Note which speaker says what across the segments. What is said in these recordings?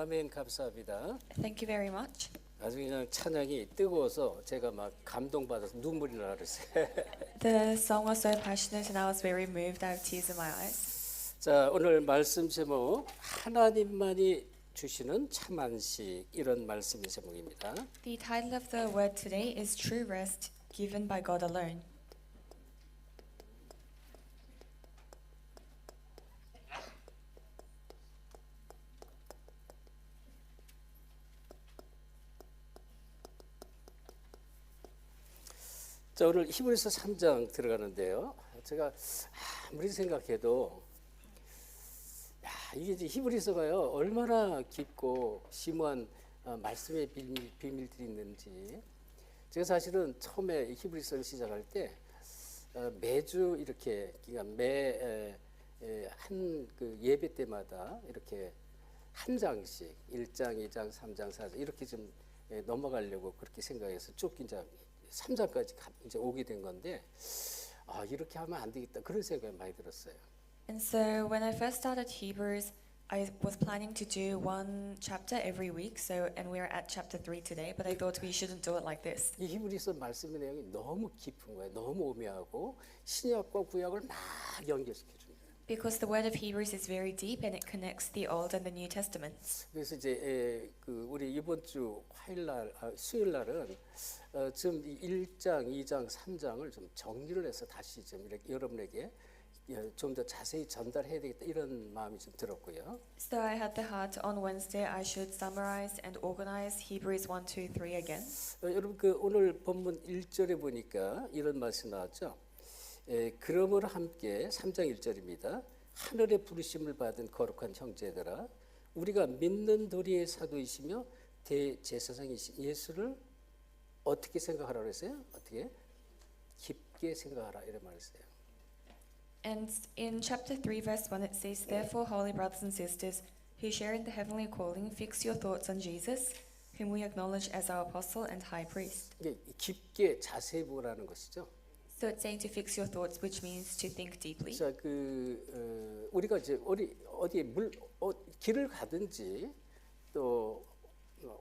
Speaker 1: 아멘 감사합니다.
Speaker 2: Thank you very much.
Speaker 1: 아주 그냥 찬양이 뜨거워서 제가 막 감동받아서 눈물이 나라 그랬어요.
Speaker 2: The song was so passionate and I was very moved. I have tears in my eyes.
Speaker 1: 자, 오늘 말씀 제목 하나님만이 주시는 참 안식 이런 말씀의 제목입니다.
Speaker 2: The title of the word today is True Rest Given by God Alone.
Speaker 1: 자, 오늘 히브리서 3장 들어가는데요. 제가 아무리 생각해도 이게 이제 히브리서가요 얼마나 깊고 심오한 말씀의 비밀들이 있는지. 제가 사실은 처음에 히브리서를 시작할 때 매주 이렇게 한 그 예배 때마다 이렇게 한 장씩 1장, 2장, 3장, 4장 이렇게 좀 넘어가려고 그렇게 생각해서 쭉 이제 3장까지 이제 오게 된 건데 이렇게 하면 안 되겠다 그런 생각이 많이 들었어요.
Speaker 2: And so when I first started Hebrews, I was planning to do one chapter every week. And we're at chapter 3 today, but I thought we shouldn't do it like this.
Speaker 1: 이 히브리서 말씀의 내용이 너무 깊은 거예요. 너무 오묘하고 신약과 구약을 막 연결시켜 줍니다.
Speaker 2: Because the word of Hebrews is very deep and it connects the Old and the New Testaments.
Speaker 1: 그래서 이제 우리 이번 주 수요일 날은 좀 1장, 2장, 3장을 좀 정리를 해서 다시 좀 이렇게 여러분에게 좀 더 자세히 전달해야 되겠다 이런 마음이 좀 들었고요.
Speaker 2: So I had the heart on Wednesday I should summarize and organize Hebrews 1, 2, 3 again.
Speaker 1: 여러분 오늘 본문 1절에 보니까 이런 말씀 나왔죠. 그러므로 함께 3장 1절입니다. 하늘의 부르심을 받은 거룩한 형제들아 우리가 믿는 도리의 사도이시며 대제사장이신 예수를 어떻게 생각하라고 했어요? 어떻게? 깊게 생각하라 이런 말을 했어요.
Speaker 2: And in chapter 3 verse 1 it says, Therefore, holy brothers and sisters, who share in the heavenly calling, fix your thoughts on Jesus, whom we acknowledge as our apostle and high priest.
Speaker 1: 이게 깊게 자세히 보라는 것이죠.
Speaker 2: So it's saying to fix your thoughts, which means to think deeply.
Speaker 1: 자, 우리가 이제 어디 길을 가든지 또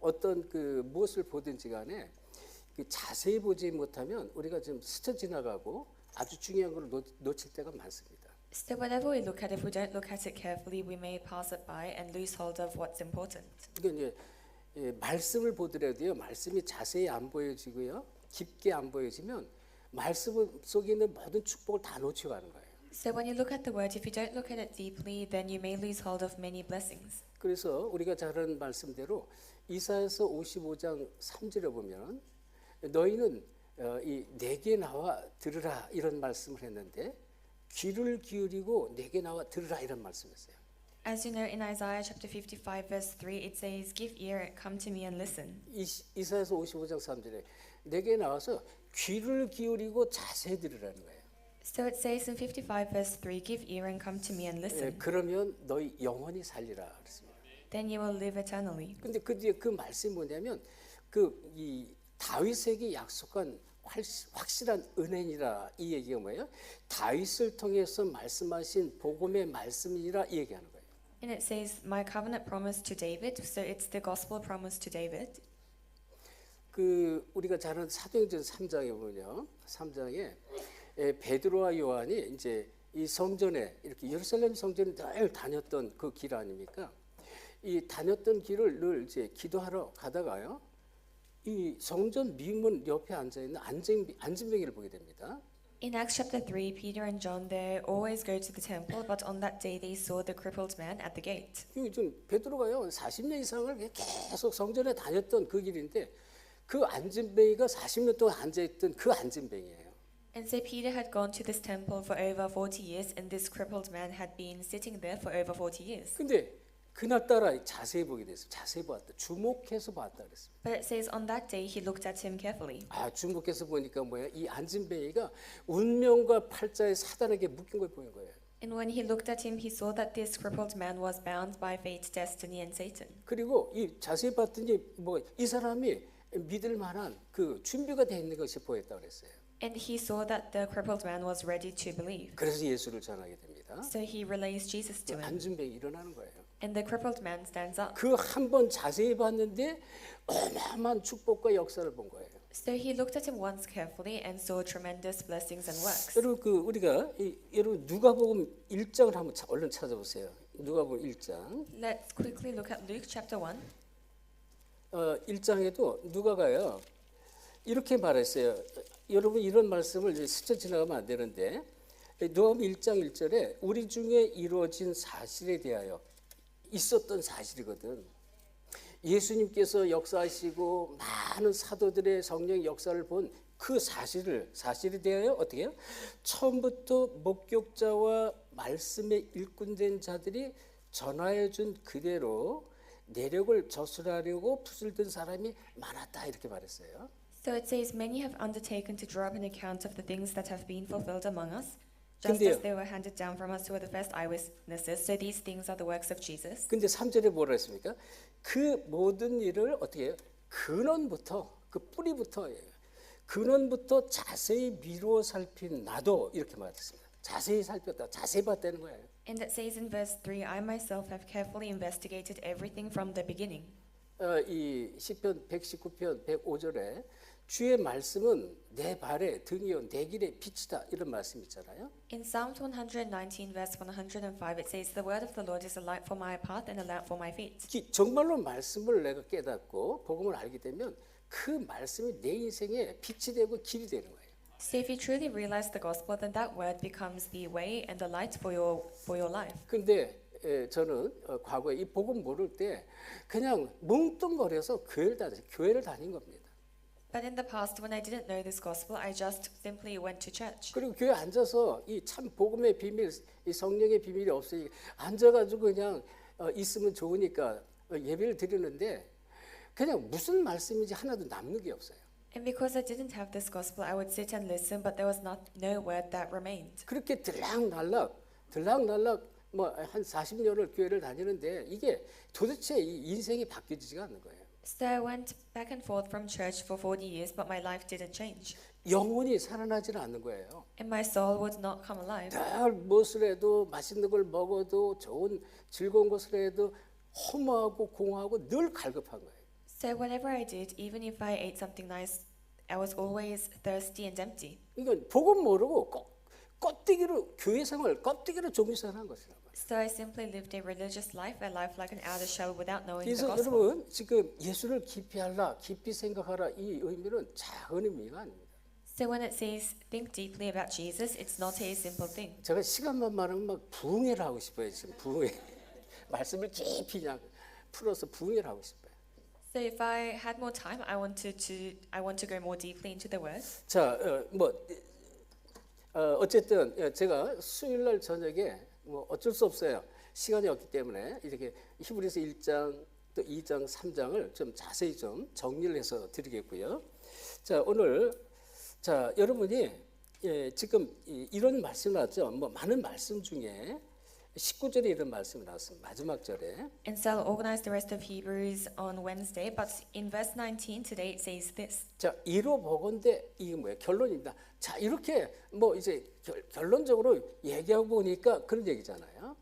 Speaker 1: 어떤 무엇을 보든지 간에 자세히 보지 못하면 우리가 좀 스쳐 지나가고 아주 중요한 걸 놓칠 때가 많습니다.
Speaker 2: So whatever we look at, if we don't look at it carefully, we may pass it by and lose hold of what's important.
Speaker 1: 그러니까 이제 말씀을 보더라도요, 말씀이 자세히 안 보여지고요, 깊게 안 보여지면 말씀 속에 있는 모든 축복을 다 놓쳐가는 거예요.
Speaker 2: So when you look at the word, if you don't look at it deeply, then you may lose hold of many blessings.
Speaker 1: 그래서 우리가 잘 아는 말씀대로 이사야서 55장 3절에 보면 너희는 내게 나와 들으라 이런 말씀을 했는데 귀를 기울이고 내게 나와 들으라 이런 말씀했어요.
Speaker 2: As you know, in Isaiah chapter 55 verse 3, it says, Give ear, come to me and listen.
Speaker 1: 이사야서 55장 3절에 내게 나와서 귀를 기울이고 자세히 들으라는 거예요.
Speaker 2: So it says in 55 verse 3, Give ear and come to me and listen.
Speaker 1: 그러면 너희 영원히 살리라 그랬습니다.
Speaker 2: Then you will live eternally.
Speaker 1: 근데 그 말씀이 뭐냐면 이 다윗에게 약속한 확실한 은혜니라 이 얘기가 뭐예요? 다윗을 통해서 말씀하신 복음의 말씀이라 이 얘기하는 거예요.
Speaker 2: And it says, My covenant promise to David. So it's the gospel promise to David.
Speaker 1: 우리가 잘 아는 사도행전 3장에 보면요. 3장에 베드로와 요한이 이제 이 성전에 이렇게 예루살렘 성전에 늘 다녔던 그 길 아닙니까? 이 다녔던 길을 늘 이제 기도하러 가다가요. 이 성전 미문 옆에 앉아 있는 안진뱅이를 보게 됩니다.
Speaker 2: In Acts chapter 3, Peter and John, they always go to the temple, but on that day they saw the crippled man at the gate.
Speaker 1: 좀 베드로가요 40년 이상을 계속 성전에 다녔던 그 길인데 그 안진뱅이가 40년 동안 앉아있던 그 안진뱅이에요.
Speaker 2: And so Peter had gone to this temple for over 40 years, and this crippled man had been sitting there for over 40 years.
Speaker 1: 근데 그날따라 자세히 보게 됐어요. 자세히 봤다. 주목해서 봤다 그랬습니다.
Speaker 2: But it says on that day he looked at him carefully.
Speaker 1: 주목해서 보니까 뭐야? 이 안진뱅이가 운명과 팔자에 사단에게 묶인 걸 보인 거예요.
Speaker 2: And when he looked at him, he saw that this crippled man was bound by fate, destiny, and Satan.
Speaker 1: 그리고 이 자세히 봤더니 이 사람이 믿을 만한 그 준비가 돼 있는 것이 보였다 그랬어요.
Speaker 2: And he saw that the crippled man was ready to believe.
Speaker 1: 그래서 예수를 전하게 됩니다. 말합니다.
Speaker 2: So he relays Jesus to him,
Speaker 1: 안진뱅이 일어나는 거예요.
Speaker 2: and the crippled man stands up.
Speaker 1: 그 한 번 자세히 봤는데 어마어마한 축복과 역사를 본 거예요.
Speaker 2: So he looked at him once carefully and saw tremendous blessings and works.
Speaker 1: 여러분 그 우리가 여러분 누가복음 1장을 한번 얼른 찾아보세요. 누가복음 1장.
Speaker 2: Let's quickly look at Luke chapter 1.
Speaker 1: 1장에도 누가가요. 이렇게 말했어요. 여러분 이런 말씀을 이제 스쳐 지나가면 안 되는데 누가복음 1장 1절에 우리 중에 이루어진 사실에 대하여 있었던 사실이거든. 예수님께서 역사하시고 많은 사도들의 성령 역사를 본 그 사실에 대하여 어떻게 해요? 처음부터 목격자와 말씀에 일꾼된 자들이 전하여 준 그대로 내력을 저술하려고 붓을 든 사람이 많았다 이렇게 말했어요.
Speaker 2: So it says, many have undertaken to draw up an account of the things that have been fulfilled among us, just
Speaker 1: 근데요.
Speaker 2: as they were handed down from us who were the first eyewitnesses. So these things are the works of Jesus.
Speaker 1: 근데 3절에 뭐라 했습니까? 그 모든 일을 어떻게 해요? 근원부터 그 뿌리부터 근원부터 자세히 미루어 살핀 나도 이렇게 말했습니다. 자세히 살폈다. 자세히 봤다는 거예요.
Speaker 2: And it says in verse 3, I myself have carefully investigated everything from the beginning.
Speaker 1: 이 시편 119편 105절에 주의 말씀은 내 발의 등이요 내 길의 빛이다 이런 말씀 있잖아요.
Speaker 2: In Psalms 119 verse 105 it says, the word of the Lord is a light for my path and a lamp for my feet.
Speaker 1: 정말로 말씀을 내가 깨닫고 복음을 알게 되면 그 말씀이 내 인생에 빛이 되고 길이 되는 거예요.
Speaker 2: So if you truly realize the gospel, then that word becomes the way and the light for your life.
Speaker 1: 근데 저는 과거에 이 복음 모를 때 그냥 뭉뚱거려서 교회를 다닌 겁니다.
Speaker 2: But in the past, when I didn't know this gospel, I just simply went to church.
Speaker 1: 그리고 교회 앉아서 이 참 복음의 비밀, 이 성령의 비밀이 없으니 앉아가지고 그냥 있으면 좋으니까 예배를 드리는데 그냥 무슨 말씀인지 하나도 남는 게 없어요.
Speaker 2: And because I didn't have this gospel, I would sit and listen, but there was no word that remained.
Speaker 1: 그렇게 들락날락 뭐 한 40년을 교회를 다니는데 이게 도대체 이 인생이 바뀌지가 않는 거예요.
Speaker 2: So I went back and forth from church for 40 years, but my life didn't change.
Speaker 1: 영혼이 살아나지는 않는 거예요.
Speaker 2: And my soul would not come alive.
Speaker 1: 늘 무엇을 해도 맛있는 걸 먹어도 좋은 즐거운 것을 해도 허무하고 공허하고 늘 갈급한 거예요.
Speaker 2: So whatever I did, even if I ate something nice, I was always thirsty and empty.
Speaker 1: 그러니까 복음 모르고 껍데기로 교회 생활, 껍데기로 종교 생활한 것이란 말이에요.
Speaker 2: So I simply lived a religious life, a life like an outer shell without knowing the
Speaker 1: 그래서
Speaker 2: gospel.
Speaker 1: 여러분 지금 예수를 깊이 알라, 깊이 생각하라 이 의미는 작은 의미가 아닙니다.
Speaker 2: So when it says think deeply about Jesus, it's not a simple thing.
Speaker 1: 제가 시간만 많으면 막 부흥회를 하고 싶어요. 지금 부흥회 말씀을 깊이 그냥 풀어서 부흥회를 하고 싶어요.
Speaker 2: So if I had more time, I want to go more deeply into the word.
Speaker 1: 자, 어쨌든 제가 수요일 날 저녁에 뭐 어쩔 수 없어요. 시간이 없기 때문에 이렇게 히브리서 1장 또 2장 3장을 좀 자세히 좀 정리를 해서 드리겠고요. 자, 오늘 자, 여러분이 지금 이런 말씀 나왔죠. 뭐 많은 말씀 중에 19절에 이런 말씀이 나왔습니다. 마지막 절에.
Speaker 2: And so I'll organize the rest of Hebrews on Wednesday, but in verse 19 today it says this.
Speaker 1: 자, 이로 보건대 이게 뭐예요? 결론입니다. 자, 이렇게 뭐 이제 결론적으로 얘기하고 보니까 그런 얘기잖아요.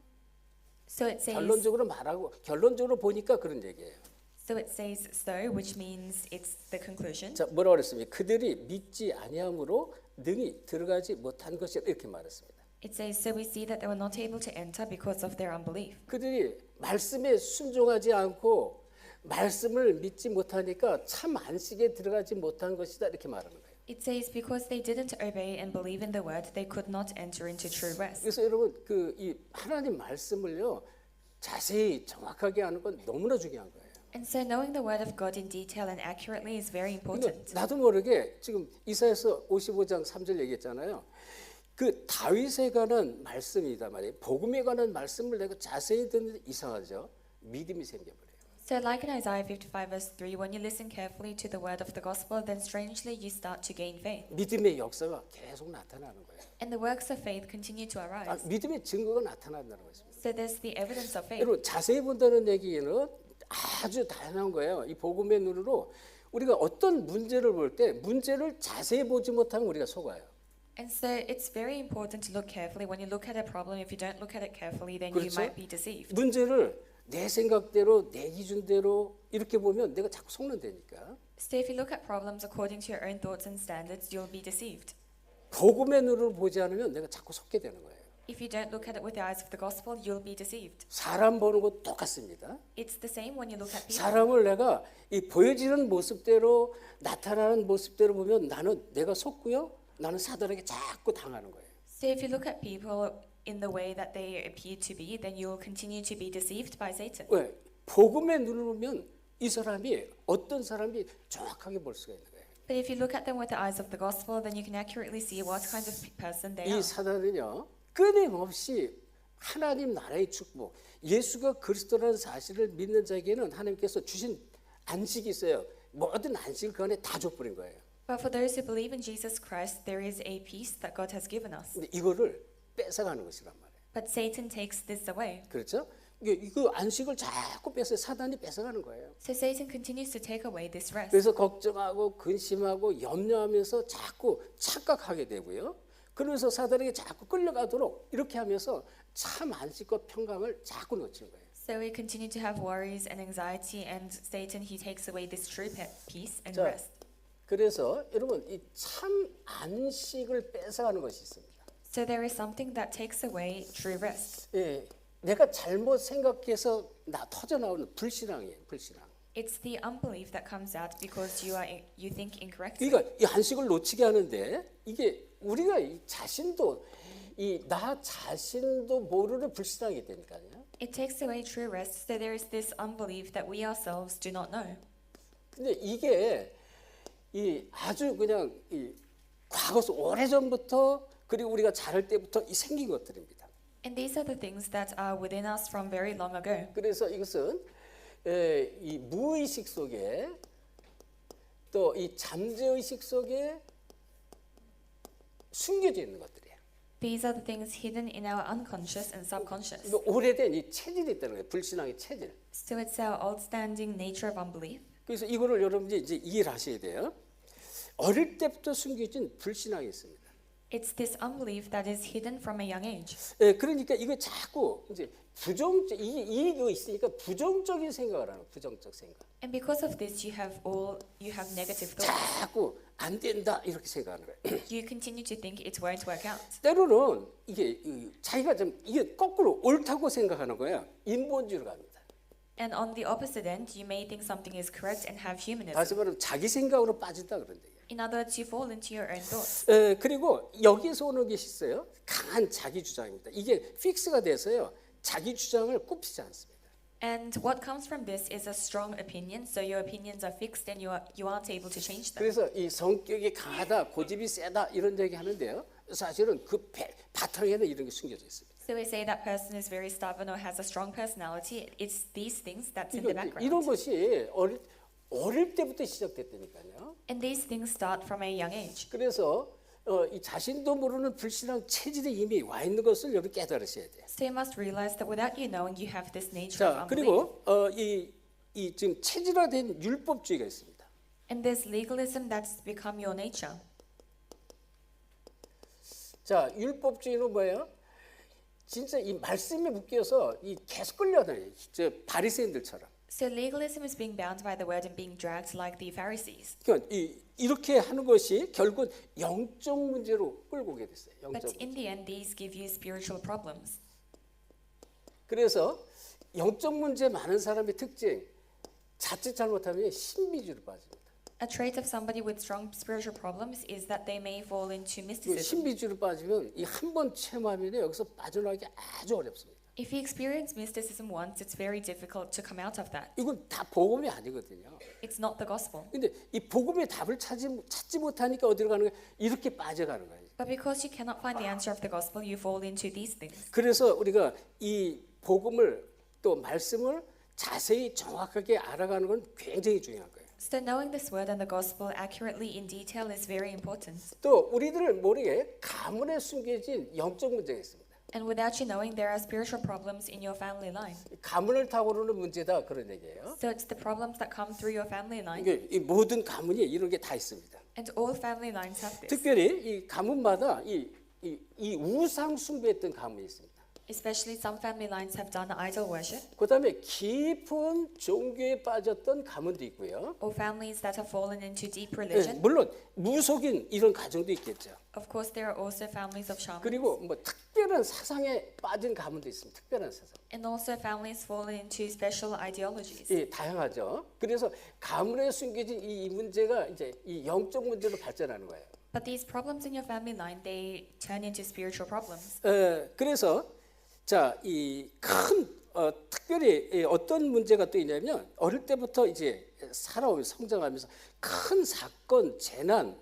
Speaker 2: So it says
Speaker 1: 결론적으로 말하고 결론적으로 보니까 그런 얘기예요.
Speaker 2: So it says so, which means it's the conclusion.
Speaker 1: 자, 뭐라고 그랬습니까? 그들이 믿지 아니함으로 능히 들어가지 못한 것이라 이렇게 말했습니다.
Speaker 2: It says, so we see that they were not able to enter because of their unbelief.
Speaker 1: 그들이 말씀에 순종하지 않고 말씀을 믿지 못하니까 참 안식에 들어가지 못한 것이다 이렇게 말하는 거예요.
Speaker 2: It says because they didn't obey and believe in the word, they could not enter into true rest.
Speaker 1: 그래서 여러분 이 하나님 말씀을요 자세히 정확하게 아는 건 너무나 중요한 거예요.
Speaker 2: And so knowing the word of God in detail and accurately is very important.
Speaker 1: 나도 모르게 지금 이사야서 55장 3절 얘기했잖아요. 그 다윗에 관한 말씀이다 말이에요. 복음에 관한 말씀을 내가 자세히 듣는데 이상하죠. 믿음이 생겨버려요.
Speaker 2: So like in Isaiah 55 verse 3, when you listen carefully to the word of the gospel, then strangely you start to gain faith.
Speaker 1: 믿음의 역사가 계속 나타나는 거예요.
Speaker 2: And the works of faith continue to arise.
Speaker 1: 믿음의 증거가 나타난다는 것입니다.
Speaker 2: So there's the evidence of faith.
Speaker 1: 여러분 자세히 본다는 얘기는 아주 다양한 거예요. 이 복음의 눈으로 우리가 어떤 문제를 볼 때 문제를 자세히 보지 못하면 우리가 속아요.
Speaker 2: And so it's very important to look carefully. When you look at a problem, if you don't look at it carefully, then you
Speaker 1: 그렇죠?
Speaker 2: might be deceived.
Speaker 1: 문제를 내 생각대로 내 기준대로 이렇게 보면 내가 자꾸 속는다니까.
Speaker 2: So if you look at problems according to your own thoughts and standards, you'll be deceived.
Speaker 1: 복음의 눈으로 보지 않으면 내가 자꾸 속게 되는 거예요.
Speaker 2: If you don't look at it with the eyes of the gospel, you'll be deceived.
Speaker 1: 사람 보는 것 똑같습니다.
Speaker 2: It's the same when you look at people.
Speaker 1: 사람을 내가 이 보여지는 모습대로 나타나는 모습대로 보면 나는 내가 속고요. 나는 사단에게 자꾸 당하는 거예요.
Speaker 2: So if you look at people in the way that they appear to be, then you will continue to be deceived by Satan.
Speaker 1: 왜? 복음의 눈으로 보면 이 사람이 어떤 사람이 정확하게 볼 수가 있는 거예요.
Speaker 2: But if you look at them with the eyes of the gospel, then you can accurately see what kind of person they
Speaker 1: 이
Speaker 2: are.
Speaker 1: 사단은요 끊임없이 하나님 나라의 축복, 예수가 그리스도라는 사실을 믿는 자에게는 하나님께서 주신 안식이 있어요. 모든 안식을 그 안에 다 줘버린 거예요.
Speaker 2: But for those who believe in Jesus Christ, there is a peace that God has given us.
Speaker 1: 근데 이거를 뺏어가는 것이란 말이에요.
Speaker 2: But Satan takes this away.
Speaker 1: 그렇죠? 이거 안식을 자꾸 뺏어 사단이 뺏어가는 거예요.
Speaker 2: So Satan continues to take away this rest.
Speaker 1: 그래서 걱정하고 근심하고 염려하면서 자꾸 착각하게 되고요. 그러면서 사단에게 자꾸 끌려가도록 이렇게 하면서 참 안식과 평강을 자꾸 놓치는 거예요.
Speaker 2: So we continue to have worries and anxiety, and Satan, he takes away this true peace and
Speaker 1: 자,
Speaker 2: rest.
Speaker 1: 그래서 여러분 이 참 안식을 뺏어가는 것이 있습니다.
Speaker 2: So there is something that takes away true rest.
Speaker 1: 예, 내가 잘못 생각해서 나 터져 나오는 불신앙이에요, 불신앙.
Speaker 2: It's the unbelief that comes out because you think incorrectly.
Speaker 1: 그러니까 이 안식을 놓치게 하는데 이게 우리가 이 자신도 이 나 자신도 모르는 불신앙이 되니까요.
Speaker 2: It takes away true rest. So there is this unbelief that we ourselves do not know.
Speaker 1: 근데 이게 이 아주 그냥 이 과거서 오래전부터 그리고 우리가 자랄 때부터 이 생긴 것들입니다.
Speaker 2: And these are the things that are within us from very long ago.
Speaker 1: 그래서 이것은 이 무의식 속에 또 이 잠재의식 속에 숨겨져 있는 것들이에요.
Speaker 2: These are the things hidden in our unconscious and subconscious.
Speaker 1: 이거 오래된 이 체질이 있다는 거예요. 불신앙의 체질.
Speaker 2: So it's our old-standing nature of unbelief.
Speaker 1: 그래서 이거를 여러분이 이제 이해하셔야 돼요. 어릴 때부터 숨겨진 불신앙이 있습니다.
Speaker 2: It's this unbelief that is hidden from a young age.
Speaker 1: 예, 그러니까 이거 자꾸 이제 부정적 이거 있으니까 부정적인 생각을 하는 부정적 생각.
Speaker 2: And because of this, you have negative thoughts.
Speaker 1: 자꾸 안 된다 이렇게 생각하는 거예요.
Speaker 2: You continue to think it won't work out.
Speaker 1: 때로는 이게 자기가 좀 이게 거꾸로 옳다고 생각하는 거예요. 인본주의로 갑니다.
Speaker 2: And on the opposite end, you may think something is correct and have humanism.
Speaker 1: 다시 말하면 자기 생각으로 빠진다 그런데.
Speaker 2: In other words, you fall into your own thoughts.
Speaker 1: 그리고 여기서 오는 것이 있어요. 강한 자기 주장입니다. 이게 픽스가 돼서요. 자기 주장을 굽히지 않습니다.
Speaker 2: And what comes from this is a strong opinion. So your opinions are fixed, and you aren't able to change them.
Speaker 1: 그래서 이 성격이 강하다, 고집이 세다 이런 얘기 하는데요. 사실은 그 바탕에는 이런 게 숨겨져 있습니다.
Speaker 2: So we say that person is very stubborn or has a strong personality. It's these things that's in the
Speaker 1: 이런
Speaker 2: background.
Speaker 1: 것이 어릴 때부터 시작됐다니까요.
Speaker 2: And these things start from a young age.
Speaker 1: 그래서 이 자신도 모르는 불신앙 체질에 이미 와 있는 것을 여러분 깨달으셔야 돼요.
Speaker 2: So you must realize that without you knowing, you have this nature
Speaker 1: 자,
Speaker 2: of unbelief.
Speaker 1: 그리고 이 지금 체질화된 율법주의가 있습니다.
Speaker 2: And there's legalism that's become your nature.
Speaker 1: 자, 율법주의는 뭐예요? 진짜 이 말씀에 묶여서 이 계속 끌려다녀요. 저 바리새인들처럼.
Speaker 2: So legalism is being bound by the word and being dragged like the Pharisees.
Speaker 1: 그러니까 이렇게 하는 것이 결국 영적 문제로 끌고 오게 됐어요. 영적
Speaker 2: But in
Speaker 1: 문제.
Speaker 2: the end, these give you spiritual problems.
Speaker 1: 그래서 영적 문제 많은 사람의 특징, 자칫 잘못하면 신비주의로 빠집니다.
Speaker 2: A trait of somebody with strong spiritual problems is that they may fall into mysticism.
Speaker 1: 신비주의로 빠지면 이 한 번 체험하면 여기서 빠져나가기 아주 어렵습니다.
Speaker 2: If you experience mysticism once, it's very difficult to come out of that.
Speaker 1: 이건 다 복음이 아니거든요.
Speaker 2: It's not the gospel.
Speaker 1: 근데 이 복음의 답을 찾지 못하니까 어디로 가는 거예요? 이렇게 빠져가는 거예요.
Speaker 2: But because you cannot find the answer of the gospel, you fall into these things.
Speaker 1: 그래서 우리가 이 복음을 또 말씀을 자세히 정확하게 알아가는 건 굉장히 중요한 거예요.
Speaker 2: So knowing this word and the gospel accurately in detail is very important.
Speaker 1: 또 우리들 모르게 가문에 숨겨진 영적 문제가 있습니다.
Speaker 2: And without you knowing, there are spiritual problems in your family line.
Speaker 1: 가문을 타고 오는 문제다 그런 얘기예요.
Speaker 2: So it's the problems that come through your family line.
Speaker 1: 이게 이 모든 가문이 이런 게 다 있습니다.
Speaker 2: And all family lines have this.
Speaker 1: 특별히 이 가문마다 이 우상 숭배했던 가문이 있습니다.
Speaker 2: Especially some family lines have done idol worship,
Speaker 1: 그다음에 깊은 종교에 빠졌던 가문도 있고요.
Speaker 2: or families that have fallen into deep
Speaker 1: 예,
Speaker 2: religion.
Speaker 1: 물론 무속인 이런 가정도 있겠죠.
Speaker 2: Of course, there are also families of shamans.
Speaker 1: 그리고 뭐 특별한 사상에 빠진 가문도 있습니다. 특별한 사상.
Speaker 2: And also families fallen into special ideologies.
Speaker 1: 예, 다양하죠. 그래서 가문에 숨겨진 이 문제가 이제 이 영적 문제로 발전하는 거예요.
Speaker 2: But these problems in your family line, they turn into spiritual problems.
Speaker 1: 그래서 자, 이 큰 특별히 어떤 문제가 또 있냐면 어릴 때부터 이제 살아오면서 성장하면서 큰 사건, 재난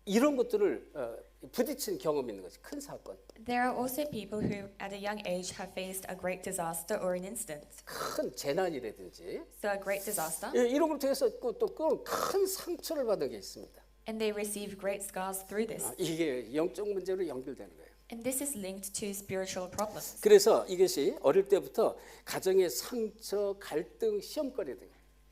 Speaker 1: 이런 것들을 부딪힌 경험이 있는 거지. 큰 사건.
Speaker 2: There are also people who, at a young age, have faced a great disaster or an incident.
Speaker 1: 큰 재난이라든지
Speaker 2: So a great disaster,
Speaker 1: 예, 이런 걸 통해서 또 큰 상처를 받은 게 있습니다.
Speaker 2: and they receive great scars through this.
Speaker 1: 이게 영적 문제로 연결되는 거예요.
Speaker 2: And this is linked to spiritual problems.
Speaker 1: 그래서 이것이 어릴 때부터 가정의 상처, 갈등, 시험거리 등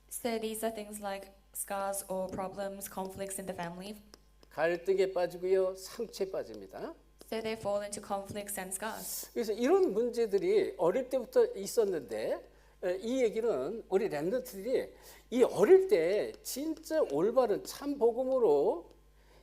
Speaker 2: So these are things like scars or problems, conflicts in the family.
Speaker 1: 갈등에 빠지고요, 상처에 빠집니다.
Speaker 2: So they fall into conflicts and scars.
Speaker 1: 그래서 이런 문제들이 어릴 때부터 있었는데 이 얘기는 우리 렘넌트들이 이 어릴 때 진짜 올바른 참 복음으로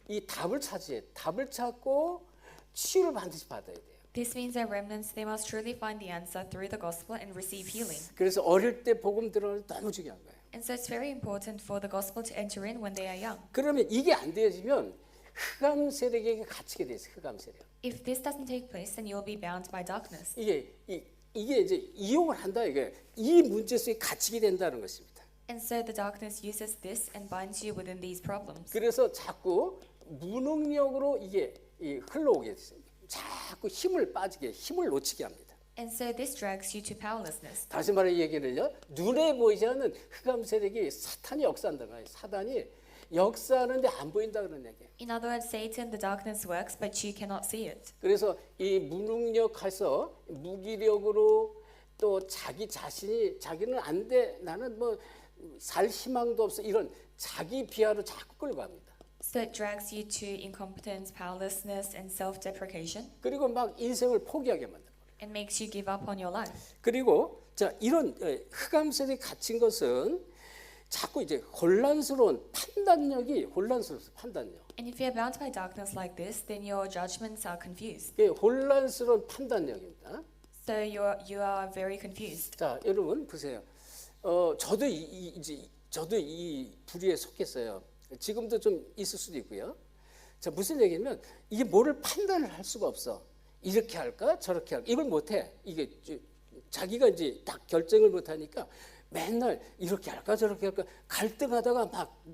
Speaker 1: 이 답을 찾고 치유를 반드시 받아야 돼요.
Speaker 2: This means that remnants, they must truly find the answer through the gospel and receive healing.
Speaker 1: 그래서 어릴 때 복음 들어는 너무 중요한 거예요.
Speaker 2: And so it's very important for the gospel to enter in when they are young.
Speaker 1: 그러면 이게 안 되어지면 흑암 세력에게 갇히게 돼 있어요. 흑암 세력.
Speaker 2: If this doesn't take place, then you'll be bound by darkness.
Speaker 1: 이게 이제 이용을 한다 이게 이 문제 속에 갇히게 된다는 것입니다.
Speaker 2: And so the darkness uses this and binds you within these problems.
Speaker 1: 그래서 자꾸 무능력으로 이게 흘러오게 됐습니다. 자꾸 힘을 놓치게 합니다.
Speaker 2: And so this drags you to powerlessness.
Speaker 1: 다시 말해 이 얘기는요. 눈에 보이지 않는 흑암 세력이 사탄이 역사한다 말이에요. 사단이 역사하는데 안 보인다 그런 얘기예요.
Speaker 2: In other words, Satan, the darkness works, but you cannot see it.
Speaker 1: 그래서 이 무능력해서 무기력으로 또 자기는 안 돼. 나는 뭐 살 희망도 없어. 이런 자기 비하로 자꾸 끌고 갑니다.
Speaker 2: So it drags you to incompetence, powerlessness, and self-deprecation,
Speaker 1: 그리고 막 인생을 포기하게 만들고.
Speaker 2: and makes you give up on your life.
Speaker 1: 그리고 자 이런 흑암 세력에 갇힌 것은 자꾸 이제 혼란스러운 혼란스럽습니다. 판단력.
Speaker 2: And if you're bound by darkness like this, then your judgments are confused.
Speaker 1: 이게 혼란스러운 판단력입니다.
Speaker 2: So you are very confused.
Speaker 1: 자 여러분 보세요. 저도 이 부류에 속했어요. 지금도 좀 있을 수도 있고요. 자 무슨 얘기냐면 이게 뭐를 판단을 할 수가 없어. 이렇게 할까 저렇게 할까 이걸 못해. 이게 자기가 이제 딱 결정을 못하니까 맨날 이렇게 할까 저렇게 할까 갈등하다가 막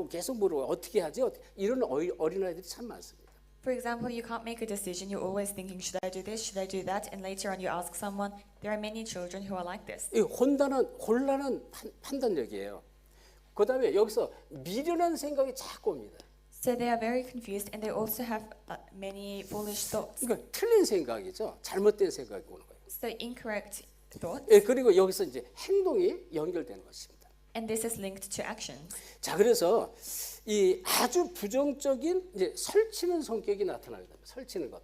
Speaker 1: 계속 물어보고 어떻게 하지 이런 어린아이들이 참 많습니다.
Speaker 2: For example, you can't make a decision. You're always thinking, should I do this? Should I do that? And later on, you ask someone. There are many children who are like this.
Speaker 1: 이 혼란한 판단력이에요. 그다음에 여기서 미련한 생각이 자꾸 옵니다.
Speaker 2: So they are very confused, and they also have many foolish thoughts.
Speaker 1: 그러니까 틀린 생각이죠. 잘못된 생각이 오는 거예요.
Speaker 2: So incorrect thoughts,
Speaker 1: 예, 그리고 여기서 이제 행동이 연결되는 것입니다.
Speaker 2: and this is linked to actions.
Speaker 1: 자, 그래서 이 아주 부정적인 이제 설치는 성격이 나타나게 됩니다. 설치는 것.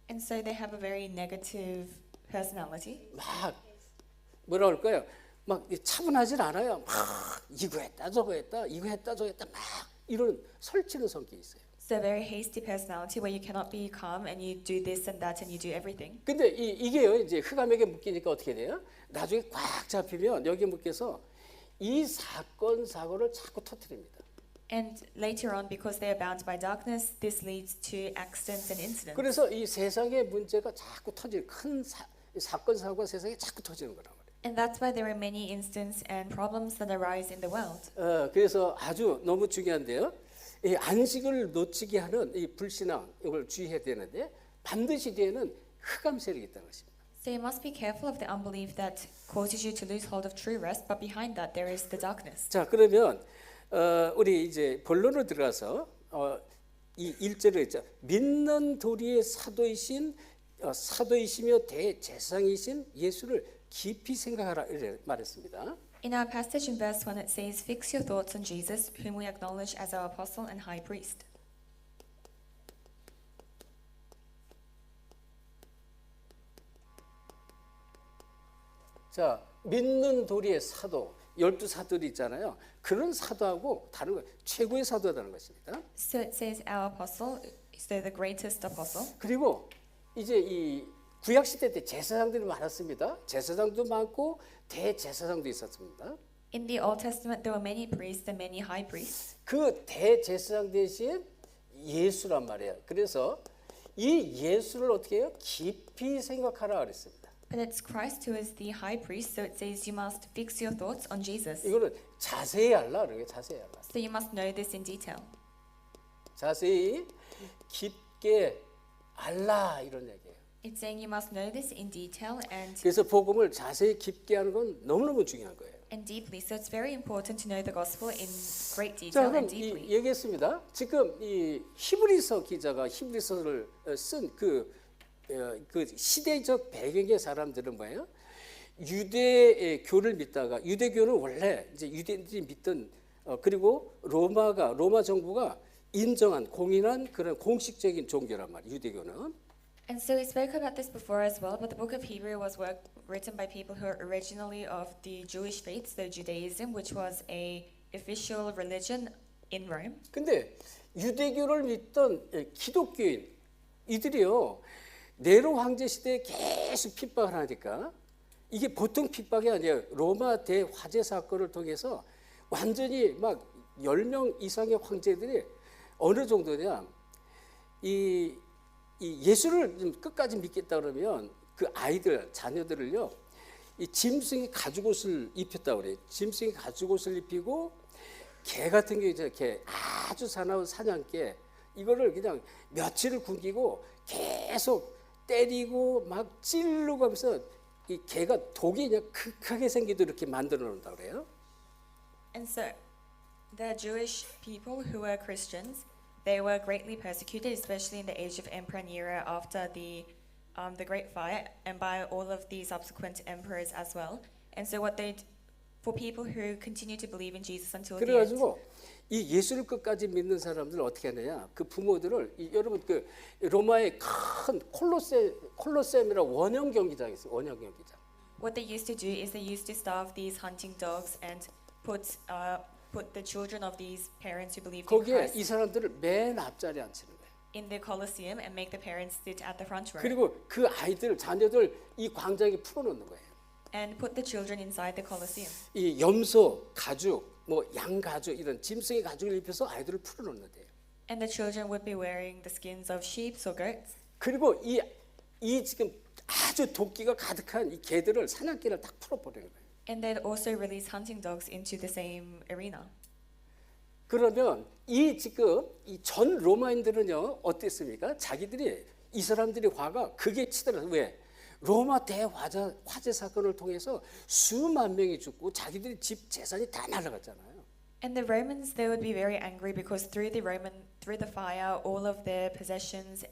Speaker 2: And so they have a very negative personality.
Speaker 1: 막 뭐라 그럴까요? 막 차분하진 않아요. 막 이거 했다 저거 했다 막 이런 설치는 성격이 있어요.
Speaker 2: So very hasty personality where you cannot be calm and you do this and that and you do everything.
Speaker 1: 근데 이게요 이제 흑암에게 묶이니까 어떻게 돼요? 나중에 꽉 잡히면 여기에 묶여서 이 사건을 자꾸 터뜨립니다.
Speaker 2: And later on, because they are bound by darkness, this leads to accidents and incidents.
Speaker 1: 그래서 이 세상의 문제가 자꾸 터지는 큰 사건과 세상에 자꾸 터지는 거란 말이에요.
Speaker 2: And that's why there are many instances and problems that arise in the world.
Speaker 1: 그래서 아주 너무 중요한데요. 이 안식을 놓치게 하는 이 불신앙 이걸 주의해야 되는데 반드시 뒤에는 흑암 세력이 있다는 것입니다.
Speaker 2: So you must be careful of the unbelief that causes you to lose hold of true rest, but behind that there is the darkness.
Speaker 1: 자 그러면 우리 이제 본론으로 들어가서 이 1절에 있죠. 믿는 도리의 사도이신 사도이시며 대제사장이신 예수를 깊이 생각하라 이렇게 말했습니다.
Speaker 2: In our passage in verse 1, it says, "Fix your thoughts on Jesus, whom we acknowledge as our apostle and high priest."
Speaker 1: 자, 믿는 도리의 사도, 12사도들이 있잖아요. 그런 사도하고 다른 거 최고의 사도라는 것입니다.
Speaker 2: So it says our apostle, so the greatest apostle.
Speaker 1: 그리고 이제 이 구약 시대 때 제사장들이 많았습니다. 제사장도 많고 대제사장도 있었습니다.
Speaker 2: In the Old Testament, there were many priests and many high priests.
Speaker 1: 그 대제사장 대신 예수란 말이에요. 그래서 이 예수를 어떻게 해요? 깊이 생각하라 그랬습니다.
Speaker 2: But it's Christ who is the high priest, so it says you must fix your thoughts on Jesus.
Speaker 1: 이거는 자세히 알라 그래요. 자세히 알라.
Speaker 2: So you must know this in detail.
Speaker 1: 자세히 깊게 알라 이런 얘기예요.
Speaker 2: It's saying you must know this in detail
Speaker 1: 그래서 복음을 자세히 깊게 하는 건 너무너무 중요한 거예요.
Speaker 2: and deeply. So it's very important to know the gospel in great
Speaker 1: 자,
Speaker 2: detail
Speaker 1: 그럼
Speaker 2: and deeply.
Speaker 1: 얘기했습니다. 지금 이 히브리서 기자가 히브리서를 쓴 그 시대적 배경의 사람들은 뭐예요? 유대교를 믿다가 유대교는 원래 이제 유대인들이 믿던 그리고 로마 정부가 인정한 공인한 그런 공식적인 종교란 말이에요. 유대교는.
Speaker 2: And so we spoke about this before as well, but the book of Hebrew was written by people who are originally of the Jewish faith, so Judaism, which was a official religion in Rome.
Speaker 1: 근데 유대교를 믿던 기독교인 이들이요. 네로 황제 시대에 계속 핍박을 하니까 이게 보통 핍박이 아니에요. 로마 대화재 사건을 통해서 완전히 막 10명 이상의 황제들이 어느 정도냐 이 예수를 좀 끝까지 믿겠다 그러면 그 아이들 자녀들을요 이 짐승이 가죽옷을 입혔다 그래요. 짐승이 가죽옷을 입히고 개 같은 게 이렇게 아주 사나운 사냥개 이거를 그냥 며칠을 굶기고 계속 때리고 막 찌르고 하면서 이 개가 독이 그냥 극하게 생기도록 이렇게 만들어 놓는다 그래요.
Speaker 2: And so the Jewish people who were Christians, they were greatly persecuted, especially in the age of Emperor Nero after the Great Fire, and by all of the subsequent emperors as well. And so what for people who continue to believe in Jesus until the end.
Speaker 1: 그래가지고 이 예수를 끝까지 믿는 사람들 어떻게 하느냐? 그 부모들을 여러분 그 로마의 큰 콜로세움이라고 원형 경기장이 있어요. 원형 경기장.
Speaker 2: What they used to do is they used to starve these hunting dogs and put the children of these parents who believed in
Speaker 1: 거기에
Speaker 2: Christ
Speaker 1: 이 사람들을 맨 앞자리에 앉히는 거예요.
Speaker 2: in the Colosseum and make the parents sit at the front row
Speaker 1: 그리고 그 아이들 자녀들 이 광장에 풀어놓는 거예요.
Speaker 2: and put the children inside the Colosseum.
Speaker 1: 이 염소 가죽, 뭐 양 가죽 이런 짐승의 가죽을 입혀서 아이들을 풀어놓는데요.
Speaker 2: And the children would be wearing the skins of sheep or goats.
Speaker 1: 그리고 이 지금 아주 도끼가 가득한 이 개들을 사냥개를 딱 풀어버리는 거예요.
Speaker 2: And they'd also release hunting dogs into the same arena.
Speaker 1: 그러면 이 지금 이 전 로마인들은요 어땠습니까? 자기들이 이 사람들이 화가 극에 치더라도 왜? 로마 대화재 사건을 통해서 수만 명이 죽고 자기들이 집 재산이 다 날아갔잖아요.
Speaker 2: And the Romans, they would be very angry because through the fire, all of their possessions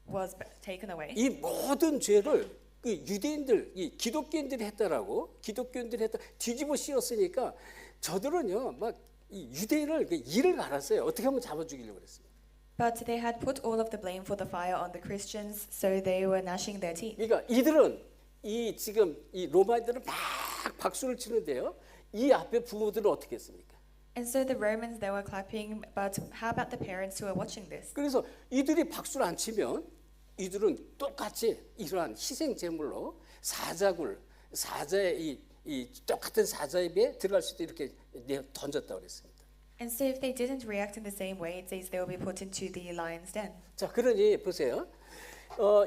Speaker 2: was taken away.
Speaker 1: 이 모든 죄를 그 유대인들, 이 기독교인들이 했다라고 기독교인들이 했다 뒤집어 씌웠으니까 저들은요 막 이 유대인을 이를 갈았어요. 어떻게 하면 잡아 죽이려고 그랬어요.
Speaker 2: But they had put all of the blame for the fire on the Christians, so they were gnashing their teeth.
Speaker 1: 그러니까 이들은 이 지금 이 로마인들은 막 박수를 치는데요. 이 앞에 부모들은 어떻게 했습니까?
Speaker 2: And so the Romans, they were clapping, but how about the parents who are watching this?
Speaker 1: 그래서 이들이 박수를 안 치면 이들은 똑같이 이러한 희생 제물로 사자의 이 똑같은 사자의 배에 들어갈 수도 이렇게 던졌다고 그랬습니다.
Speaker 2: And so if they didn't react in the same way, it says they will be put into the lion's den.
Speaker 1: 자, 그러니 보세요.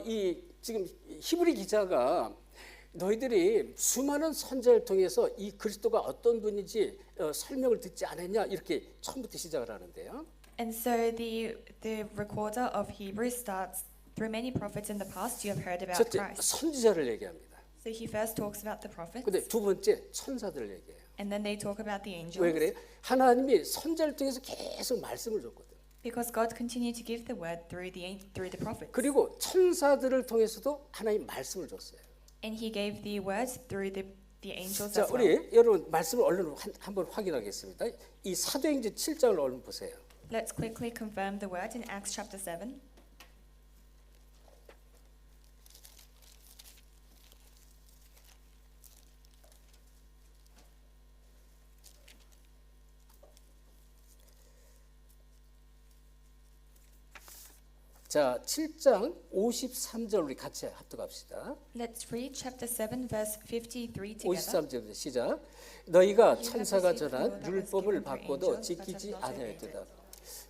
Speaker 1: 이 지금 히브리 기자가 너희들이 수많은 선지자를 통해서 이 그리스도가 어떤 분인지 설명을 듣지 않았냐 이렇게 처음부터 시작을 하는데요.
Speaker 2: And so the recorder of Hebrews starts through many prophets in the past you have heard about
Speaker 1: 첫째
Speaker 2: Christ.
Speaker 1: 선지자를 얘기합니다.
Speaker 2: So he first talks about the prophets,
Speaker 1: 근데 두 번째 천사들을 얘기해요.
Speaker 2: and then they talk about the angels.
Speaker 1: 왜 그래요? 하나님이 선지자를 통해서 계속 말씀을 줬거든.
Speaker 2: Because God continued to give the word through the prophets.
Speaker 1: 그리고 천사들을 통해서도 하나님 말씀을 줬어요.
Speaker 2: And he gave the words through the angels
Speaker 1: 자,
Speaker 2: as well.
Speaker 1: 우리 여러분 말씀을 얼른 한번 확인하겠습니다. 이 사도행전 7장을 얼른 보세요.
Speaker 2: Let's quickly confirm the word in Acts chapter 7.
Speaker 1: 자, 7장 53절 우리 같이 합독합시다.
Speaker 2: Let's read chapter 7 verse 53 together.
Speaker 1: 53절 시작. 너희가
Speaker 2: You
Speaker 1: 천사가
Speaker 2: have received
Speaker 1: 전한
Speaker 2: the law that was
Speaker 1: 율법을
Speaker 2: given through
Speaker 1: 받고도
Speaker 2: angels, but
Speaker 1: 지키지
Speaker 2: have not obeyed
Speaker 1: 아니하였도다.
Speaker 2: it.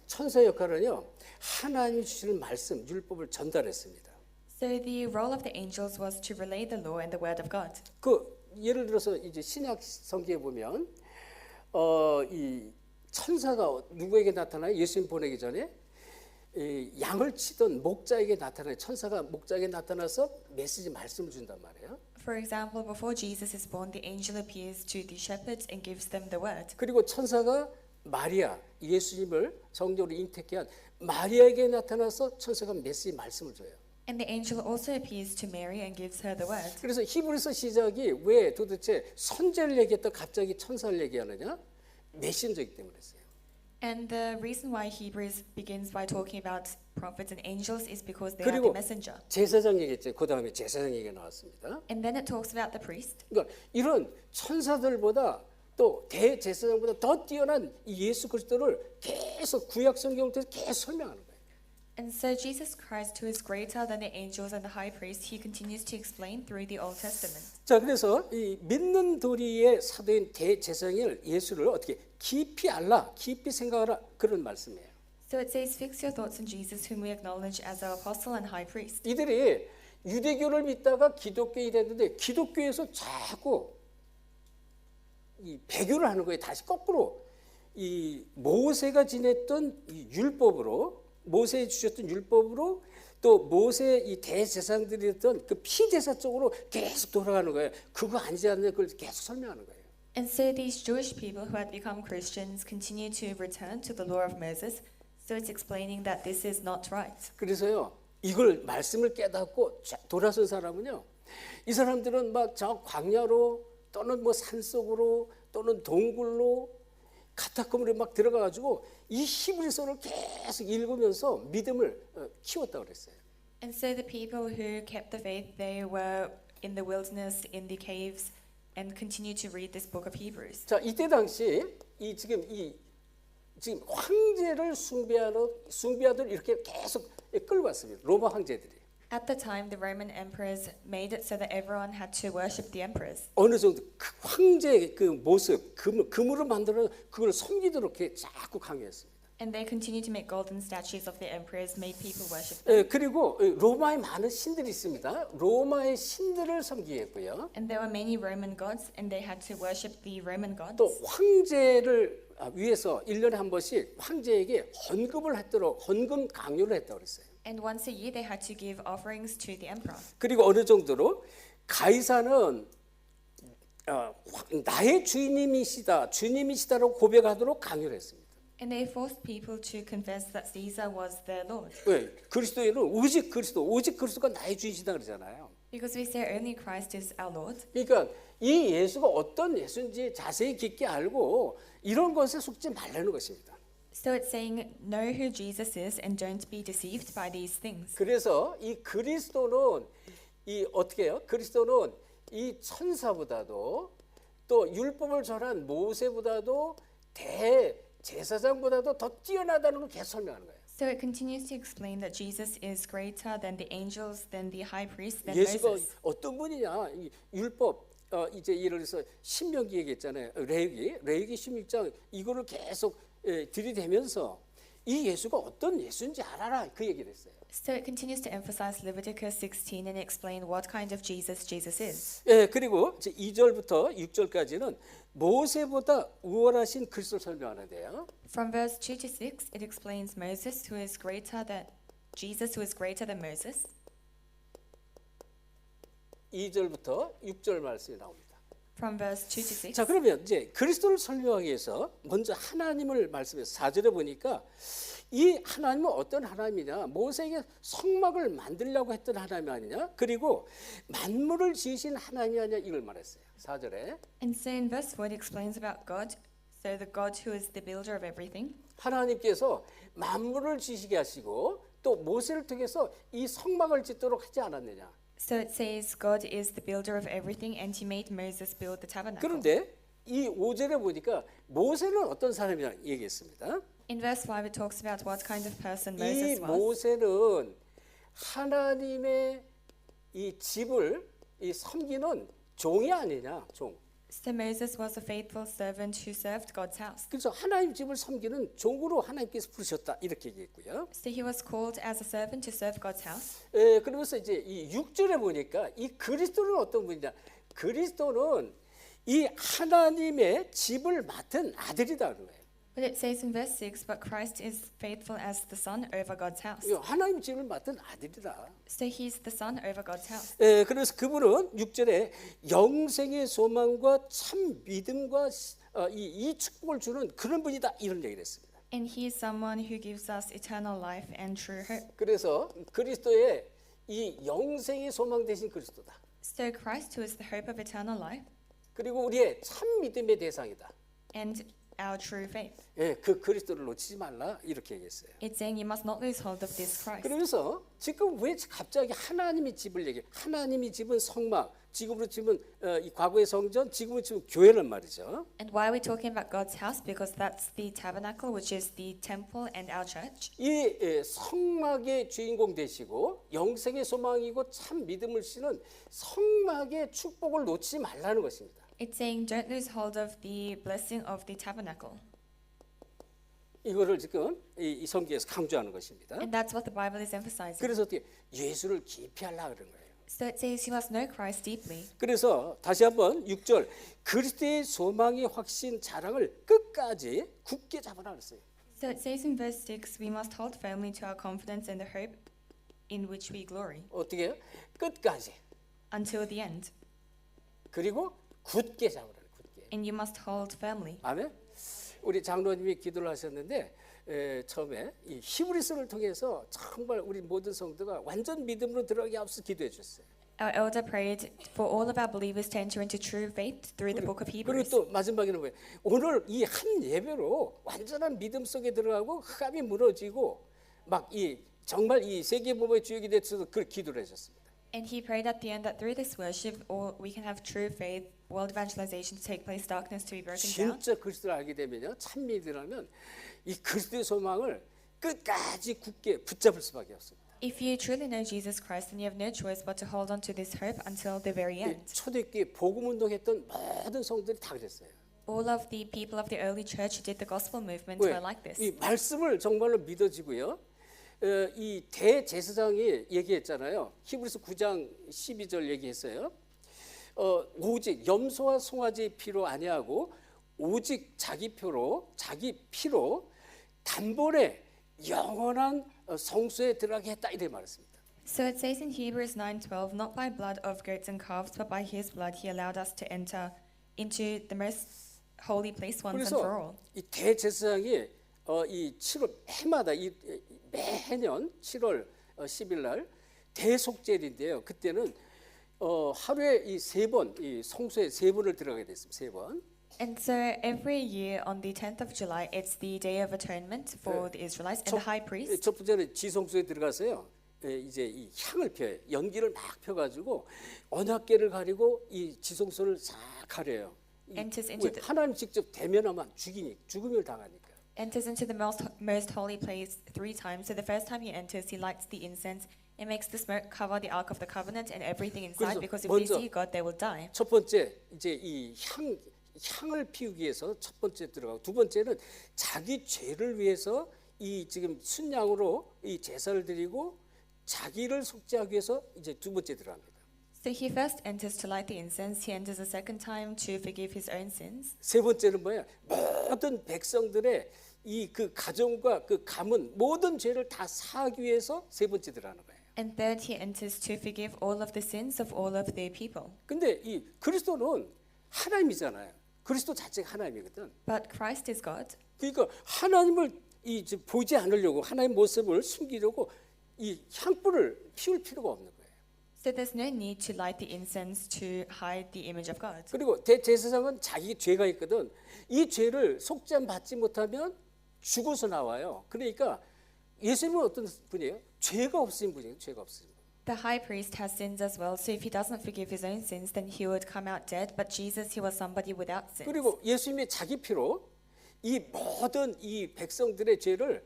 Speaker 1: 천사 역할은요, 하나님이 주시는 말씀, 율법을 전달했습니다.
Speaker 2: So the role of the angels was to relay the law and the word of God.
Speaker 1: 그 예를 들어서 이제 신약 성경에 보면 이 천사가 누구에게 나타나요? 예수님 보내기 전에 이 양을 치던 목자에게 나타나요. 천사가 목자에게 나타나서 메시지 말씀을 준단 말이에요.
Speaker 2: For example, before Jesus is born, the angel appears to the shepherds and gives them the word.
Speaker 1: 그리고 천사가 마리아, 예수님을 성령으로 잉태케 한 마리아에게 나타나서 천사가 메시지 말씀을 줘요.
Speaker 2: And the angel also appears to Mary and gives her the word.
Speaker 1: 그래서 히브리서 시작이 왜 도대체 선제를 얘기했다 갑자기 천사를 얘기하느냐? 메신저이기 때문에 그랬어요.
Speaker 2: And the reason why Hebrews begins by talking about prophets and angels is because they are the
Speaker 1: 그리고
Speaker 2: messenger.
Speaker 1: 제사장 얘기했죠. 그 다음에 제사장 얘기가 나왔습니다.
Speaker 2: And then it talks about the priest.
Speaker 1: 그러니까 이런 천사들보다 또 대제사장보다 더 뛰어난 이 예수 그리스도를 계속 구약 성경을 통해서 계속 설명하는 거예요.
Speaker 2: And so Jesus Christ, who is greater than the angels and the high priest, he continues to explain through the Old Testament.
Speaker 1: 자, 그래서 이 믿는 도리의 사도인 대제사장을 예수를 어떻게 깊이 알라, 깊이 생각하라 그런 말씀이에요.
Speaker 2: So it says, fix your thoughts on Jesus, whom we acknowledge as our apostle and high priest.
Speaker 1: 이들이 유대교를 믿다가 기독교인이 됐는데 기독교에서 자꾸 이 배교를 하는 거예요. 다시 거꾸로 이 모세가 지냈던 이 율법으로 모세에 주셨던 율법으로 또 모세 이 대제사장들이 했던 그 피제사 쪽으로 계속 돌아가는 거예요. 그거 아니지 않냐 그걸 계속 설명하는 거예요.
Speaker 2: And so these Jewish people who had become Christians continue to return to the law of Moses. So it's explaining that this is not right.
Speaker 1: 그래서요 이걸 말씀을 깨닫고 돌아선 사람은요 이 사람들은 막 저 광야로 또는 뭐 산속으로 또는 동굴로 카타콤으로 막 들어가 가지고 이 히브리서를 계속 읽으면서 믿음을 키웠다고 그랬어요.
Speaker 2: And so the people who kept the faith, they were in the wilderness, in the caves, and continued to read this book of Hebrews.
Speaker 1: 자, 이때 당시 지금 황제를 숭배하던 이렇게 계속 끌고 왔습니다. 로마 황제들이.
Speaker 2: At the time, the Roman emperors made it so that everyone had to worship the emperors.
Speaker 1: 어느 정도 그 황제의 그 모습, 금으로 만들어 그걸 섬기도록 이렇게 자꾸 강요했습니다.
Speaker 2: And they continued to make golden statues of the emperors, made people worship them.
Speaker 1: 그리고 로마에 많은 신들이 있습니다. 로마의 신들을 섬기겠고요.
Speaker 2: And there were many Roman gods, and they had to worship the Roman gods.
Speaker 1: 또 황제를 위해서 1년에 한 번씩 황제에게 헌금을 했도록 헌금 강요를 했다고 그랬어요.
Speaker 2: And once a year, they had to give offerings to the emperor.
Speaker 1: 그리고 어느 정도로 가이사는 나의 주님이시다라고 고백하도록 강요를 했습니다.
Speaker 2: And they forced people to confess that Caesar was their Lord.
Speaker 1: 왜? 그리스도인은 오직 그리스도가 나의 주인이시다 그러잖아요.
Speaker 2: Because we say only Christ is our Lord.
Speaker 1: 그러니까 이 예수가 어떤 예수인지 자세히 깊게 알고 이런 것에 속지 말라는 것입니다.
Speaker 2: So it's saying, know who Jesus is and don't be deceived by these things.
Speaker 1: 그래서 이 그리스도는 어떻게 해요? 그리스도는 이 천사보다도 또 율법을 전한 모세보다도 대제사장보다도 더 뛰어나다는 걸 계속 설명하는 거예요.
Speaker 2: So it continues to explain that Jesus is greater than the angels, than the high priest, than
Speaker 1: 예수가
Speaker 2: Moses.
Speaker 1: 어떤 분이냐? 이 율법 이제 예를 들어서 신명기 얘기했잖아요. 레위기 16장 이거를 계속 들이대면서 이 예수가 어떤 예수인지 알아라 그 얘기를 했어요.
Speaker 2: So it continues to emphasize Leviticus 16 and explain what kind of Jesus is.
Speaker 1: 그리고 이제 2절부터 6절까지는 모세보다 우월하신 그리스도를 설명하는데요.
Speaker 2: From verse 2 to 6, it explains Moses, who is greater than Jesus, who is greater than Moses.
Speaker 1: 2절부터 6절 말씀이 나옵니다.
Speaker 2: From verse 2 to 6.
Speaker 1: 자, 그러면 이제 그리스도를 설명하기 위해서 먼저 하나님을 말씀해서 4절에 보니까 이 하나님은 어떤 하나님이냐? 모세에게 성막을 만들려고 했던 하나님 아니냐? 그리고 만물을 지으신 하나님이 아니냐? 이걸 말했어요. 4절에.
Speaker 2: And so in verse 4 it explains about God, so the God who is the builder of everything.
Speaker 1: 하나님께서 만물을 지시게 하시고 또 모세를 통해서 이 성막을 짓도록 하지 않았느냐?
Speaker 2: So it says God is the builder of everything and he made Moses build the tabernacle.
Speaker 1: 그런데 이 5절에 보니까 모세는 어떤 사람이냐 얘기했습니다.
Speaker 2: In verse 5 it talks about what kind of person
Speaker 1: 이
Speaker 2: Moses was.
Speaker 1: 모세는 하나님의 이 집을 이 섬기는 종이 아니냐, 종.
Speaker 2: So Moses was a faithful servant who served God's house.
Speaker 1: 그래서 하나님 집을 섬기는 종으로 하나님께서 부르셨다 이렇게 얘기했고요.
Speaker 2: So he was called as a servant to serve God's house.
Speaker 1: 그러면서 이제 이 6절에 보니까 이 그리스도는 어떤 분이냐? 그리스도는 이 하나님의 집을 맡은 아들이다 그런 거예요.
Speaker 2: But it says in verse 6, but Christ is faithful as the son over God's house.
Speaker 1: 하나님 집을 맡은 아들이다.
Speaker 2: So he's the son over God's house.
Speaker 1: 그래서 그분은 6절에 영생의 소망과 참 믿음과 이 축복을 주는 그런 분이다 이런 얘기를 했습니다.
Speaker 2: And he is someone who gives us eternal life and true hope.
Speaker 1: 그래서 그리스도의 이 영생의 소망 되신 그리스도다.
Speaker 2: So Christ, who is the hope of eternal life
Speaker 1: 그리고 우리의 참 믿음의 대상이다.
Speaker 2: and our true faith.
Speaker 1: 그 그리스도를 놓치지 말라 이렇게 얘기했어요.
Speaker 2: It's saying you must not lose hold of this Christ.
Speaker 1: 그러면서 지금 왜 갑자기 하나님의 집을 얘기해? 하나님의 집은 성막, 지금으로 치면 이 과거의 성전, 지금으로 치면 교회란 말이죠.
Speaker 2: And why are we talking about God's house? Because that's the tabernacle, which is the temple and our church.
Speaker 1: 이 성막의 주인공 되시고 영생의 소망이고 참 믿음을 주시는 성막의 축복을 놓치지 말라는 것입니다.
Speaker 2: It's saying don't lose hold of the blessing of the tabernacle.
Speaker 1: 이거를 지금 이 성경에서 강조하는 것입니다.
Speaker 2: And that's what the Bible is emphasizing.
Speaker 1: 그래서 어떻게 예수를 깊이 하려고 그런 거예요.
Speaker 2: So it says you must know Christ deeply.
Speaker 1: 그래서 다시 한번 6절 그리스도의 소망의 확신 자랑을 끝까지 굳게 잡으라 그랬어요.
Speaker 2: So it says in verse 6, we must hold firmly to our confidence and the hope in which we glory
Speaker 1: 어떻게 해요? 끝까지.
Speaker 2: until the end.
Speaker 1: 그리고 굳게 잡으라. 굳게.
Speaker 2: And you must hold firmly.
Speaker 1: 아멘. 우리 장로님이 기도를 하셨는데 처음에 이 히브리서를 통해서 정말 우리 모든 성도가 완전 믿음으로 들어가게 앞서 기도해 주셨어요.
Speaker 2: Our elder prayed for all of our believers to enter into true faith through the book of
Speaker 1: 그리고
Speaker 2: Hebrews.
Speaker 1: 또 마지막에는 뭐예요? 오늘 이 한 예배로 완전한 믿음 속에 들어가고 흑암이 무너지고 막 이 정말 이 세계 보복의 주역이 되셔서 그 기도를 하셨습니다.
Speaker 2: And he prayed at the end that through this worship, all we can have true faith, world evangelization to take place, darkness to be broken down.
Speaker 1: 진짜 그리스도를 알게 되면요, 참 믿으라면 이 그리스도의 소망을 끝까지 굳게 붙잡을 수밖에 없습니다.
Speaker 2: If you truly know Jesus Christ, then you have no choice but to hold on to this hope until the very end.
Speaker 1: 초대교회 복음 운동했던 모든 성도들이 다 그랬어요.
Speaker 2: All of the people of the early church who did the gospel movement were like this.
Speaker 1: 이 말씀을 정말로 믿어지고요. 이 대제사장이 얘기했잖아요. 히브리서 9장 12절 얘기했어요. 오직 염소와 송아지 피로 아니하고 오직 자기 피로 단번에 영원한 성소에 들어가게 했다 이렇게 말했습니다.
Speaker 2: So it says in Hebrews 9:12, not by blood of goats and calves, but by his blood he allowed us to enter into the most holy place once and for all.
Speaker 1: 그래서 이 대제사장이 이 7월 해마다 매년 7월 10일 날 대속제일인데요. 그때는 하루에 이 3번 이 성소에 3번을 들어가게 됐습니다. 3번.
Speaker 2: And so every year on the 10th of July, it's the Day of Atonement for the Israelites, and the high priest
Speaker 1: 첫 번째는 지성소에 들어가서요. 이제 이 향을 펴요. 연기를 막 펴가지고 언약궤를 가리고 이 지성소를 싹 가려요.
Speaker 2: enters into the
Speaker 1: 하나님 직접 대면하면 죽음을 당하니까.
Speaker 2: enters into the most holy place 3 times. So the first time he enters, he lights the incense. It makes the smoke cover the Ark of the Covenant and everything inside,
Speaker 1: 그래서
Speaker 2: because if they
Speaker 1: 먼저
Speaker 2: see God, they will die.
Speaker 1: 첫 번째 이제 이 향을 피우기 위해서 첫 번째 들어가고 두 번째는 자기 죄를 위해서 이 지금 순양으로 이 제사를 드리고 자기를 속죄하기 위해서 이제 두 번째 들어갑니다.
Speaker 2: So he first enters to light the incense. He enters a second time to forgive his own sins.
Speaker 1: 세 번째는 뭐예요? 모든 백성들의 이 그 가정과 그 가문 모든 죄를 다 사하기 위해서 세 번째 들어가는 거예요.
Speaker 2: And third, he enters to forgive all of the sins of all of their people.
Speaker 1: 근데 이 그리스도는 하나님이잖아요. 그리스도 자체가 하나님이거든.
Speaker 2: But Christ is God.
Speaker 1: 그러니까 하나님을 이제 보지 않으려고 하나님의 모습을 숨기려고 이 향불을 피울 필요가 없는 거예요.
Speaker 2: So there's no need to light the incense to hide the image of God.
Speaker 1: 그리고 대제사장은 자기 죄가 있거든. 이 죄를 속죄함 받지 못하면 죽어서 나와요. 그러니까 예수님은 어떤 분이에요? 죄가 없으신 분이에요. 죄가 없으신 분.
Speaker 2: The high priest has sins as well, so if he doesn't forgive his own sins, then he would come out dead. But Jesus, he was somebody without sins.
Speaker 1: 그리고 예수님의 자기 피로 이 모든 이 백성들의 죄를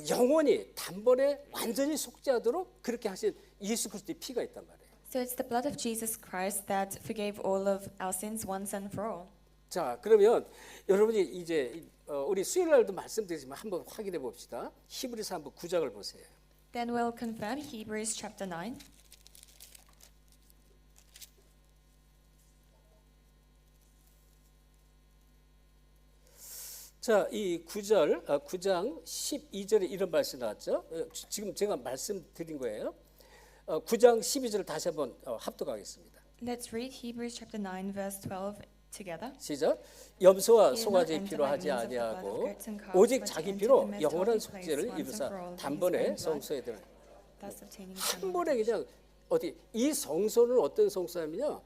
Speaker 1: 영원히 단번에 완전히 속죄하도록 그렇게 하신 예수 그리스도의 피가 있단 말이에요.
Speaker 2: So it's the blood of Jesus Christ that forgave all of our sins once and for all.
Speaker 1: 자, 그러면 여러분이 이제 우리 수요일 날도 말씀드리지만 한번 확인해 봅시다. 히브리서 한번 9장을 보세요.
Speaker 2: Then we'll confirm Hebrews chapter 9.
Speaker 1: 자, 이 9장 12절에 이런 말씀 나왔죠. 지금 제가 말씀드린 거예요. 9장 12절을 다시 한번 합독하겠습니다.
Speaker 2: Let's read Hebrews chapter 9 verse 12 together.
Speaker 1: 시작. 염소와 송아지의 피로 하지 아니하고 오직 자기 피로 영원한 속죄를 이루사 단번에 성소에 들어.
Speaker 2: Thus obtaining
Speaker 1: 한 번에 그냥 어디 이 성소는 어떤 성소냐면요.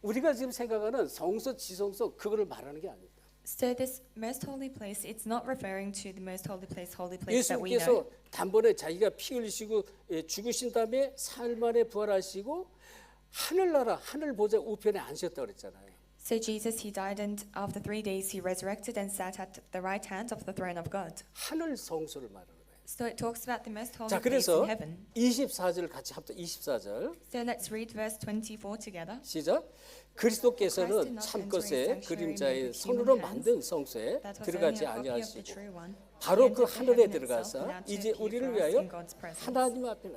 Speaker 1: 우리가 지금 생각하는 성소 지성소 그거를 말하는 게 아닙니다.
Speaker 2: So this most holy place, it's not referring to the most holy place that we know.
Speaker 1: 예수님께서 단번에 자기가 피 흘리시고 죽으신 다음에 사흘 만에 부활하시고 하늘나라 하늘 보좌 우편에 앉으셨다고 그랬잖아요.
Speaker 2: So Jesus, he died, and after 3 days he resurrected and sat at the right hand of the throne of God.
Speaker 1: 하늘 성소를 말하는 거예요.
Speaker 2: So it talks about the most holy
Speaker 1: 자,
Speaker 2: place
Speaker 1: 그래서
Speaker 2: in heaven.
Speaker 1: 24절 같이 합독 24절
Speaker 2: So let's read verse 24 together.
Speaker 1: 시작. 그리스도께서는 참것의 그림자인 손으로 만든 성소에
Speaker 2: That was
Speaker 1: 들어가지
Speaker 2: only a copy of the
Speaker 1: 아니하시고
Speaker 2: true one.
Speaker 1: 바로
Speaker 2: He
Speaker 1: 그
Speaker 2: entered the
Speaker 1: 하늘에
Speaker 2: heaven itself,
Speaker 1: 들어가서
Speaker 2: now to
Speaker 1: 이제
Speaker 2: appear
Speaker 1: 우리를
Speaker 2: for us
Speaker 1: 위하여
Speaker 2: in God's presence.
Speaker 1: 하나님 앞에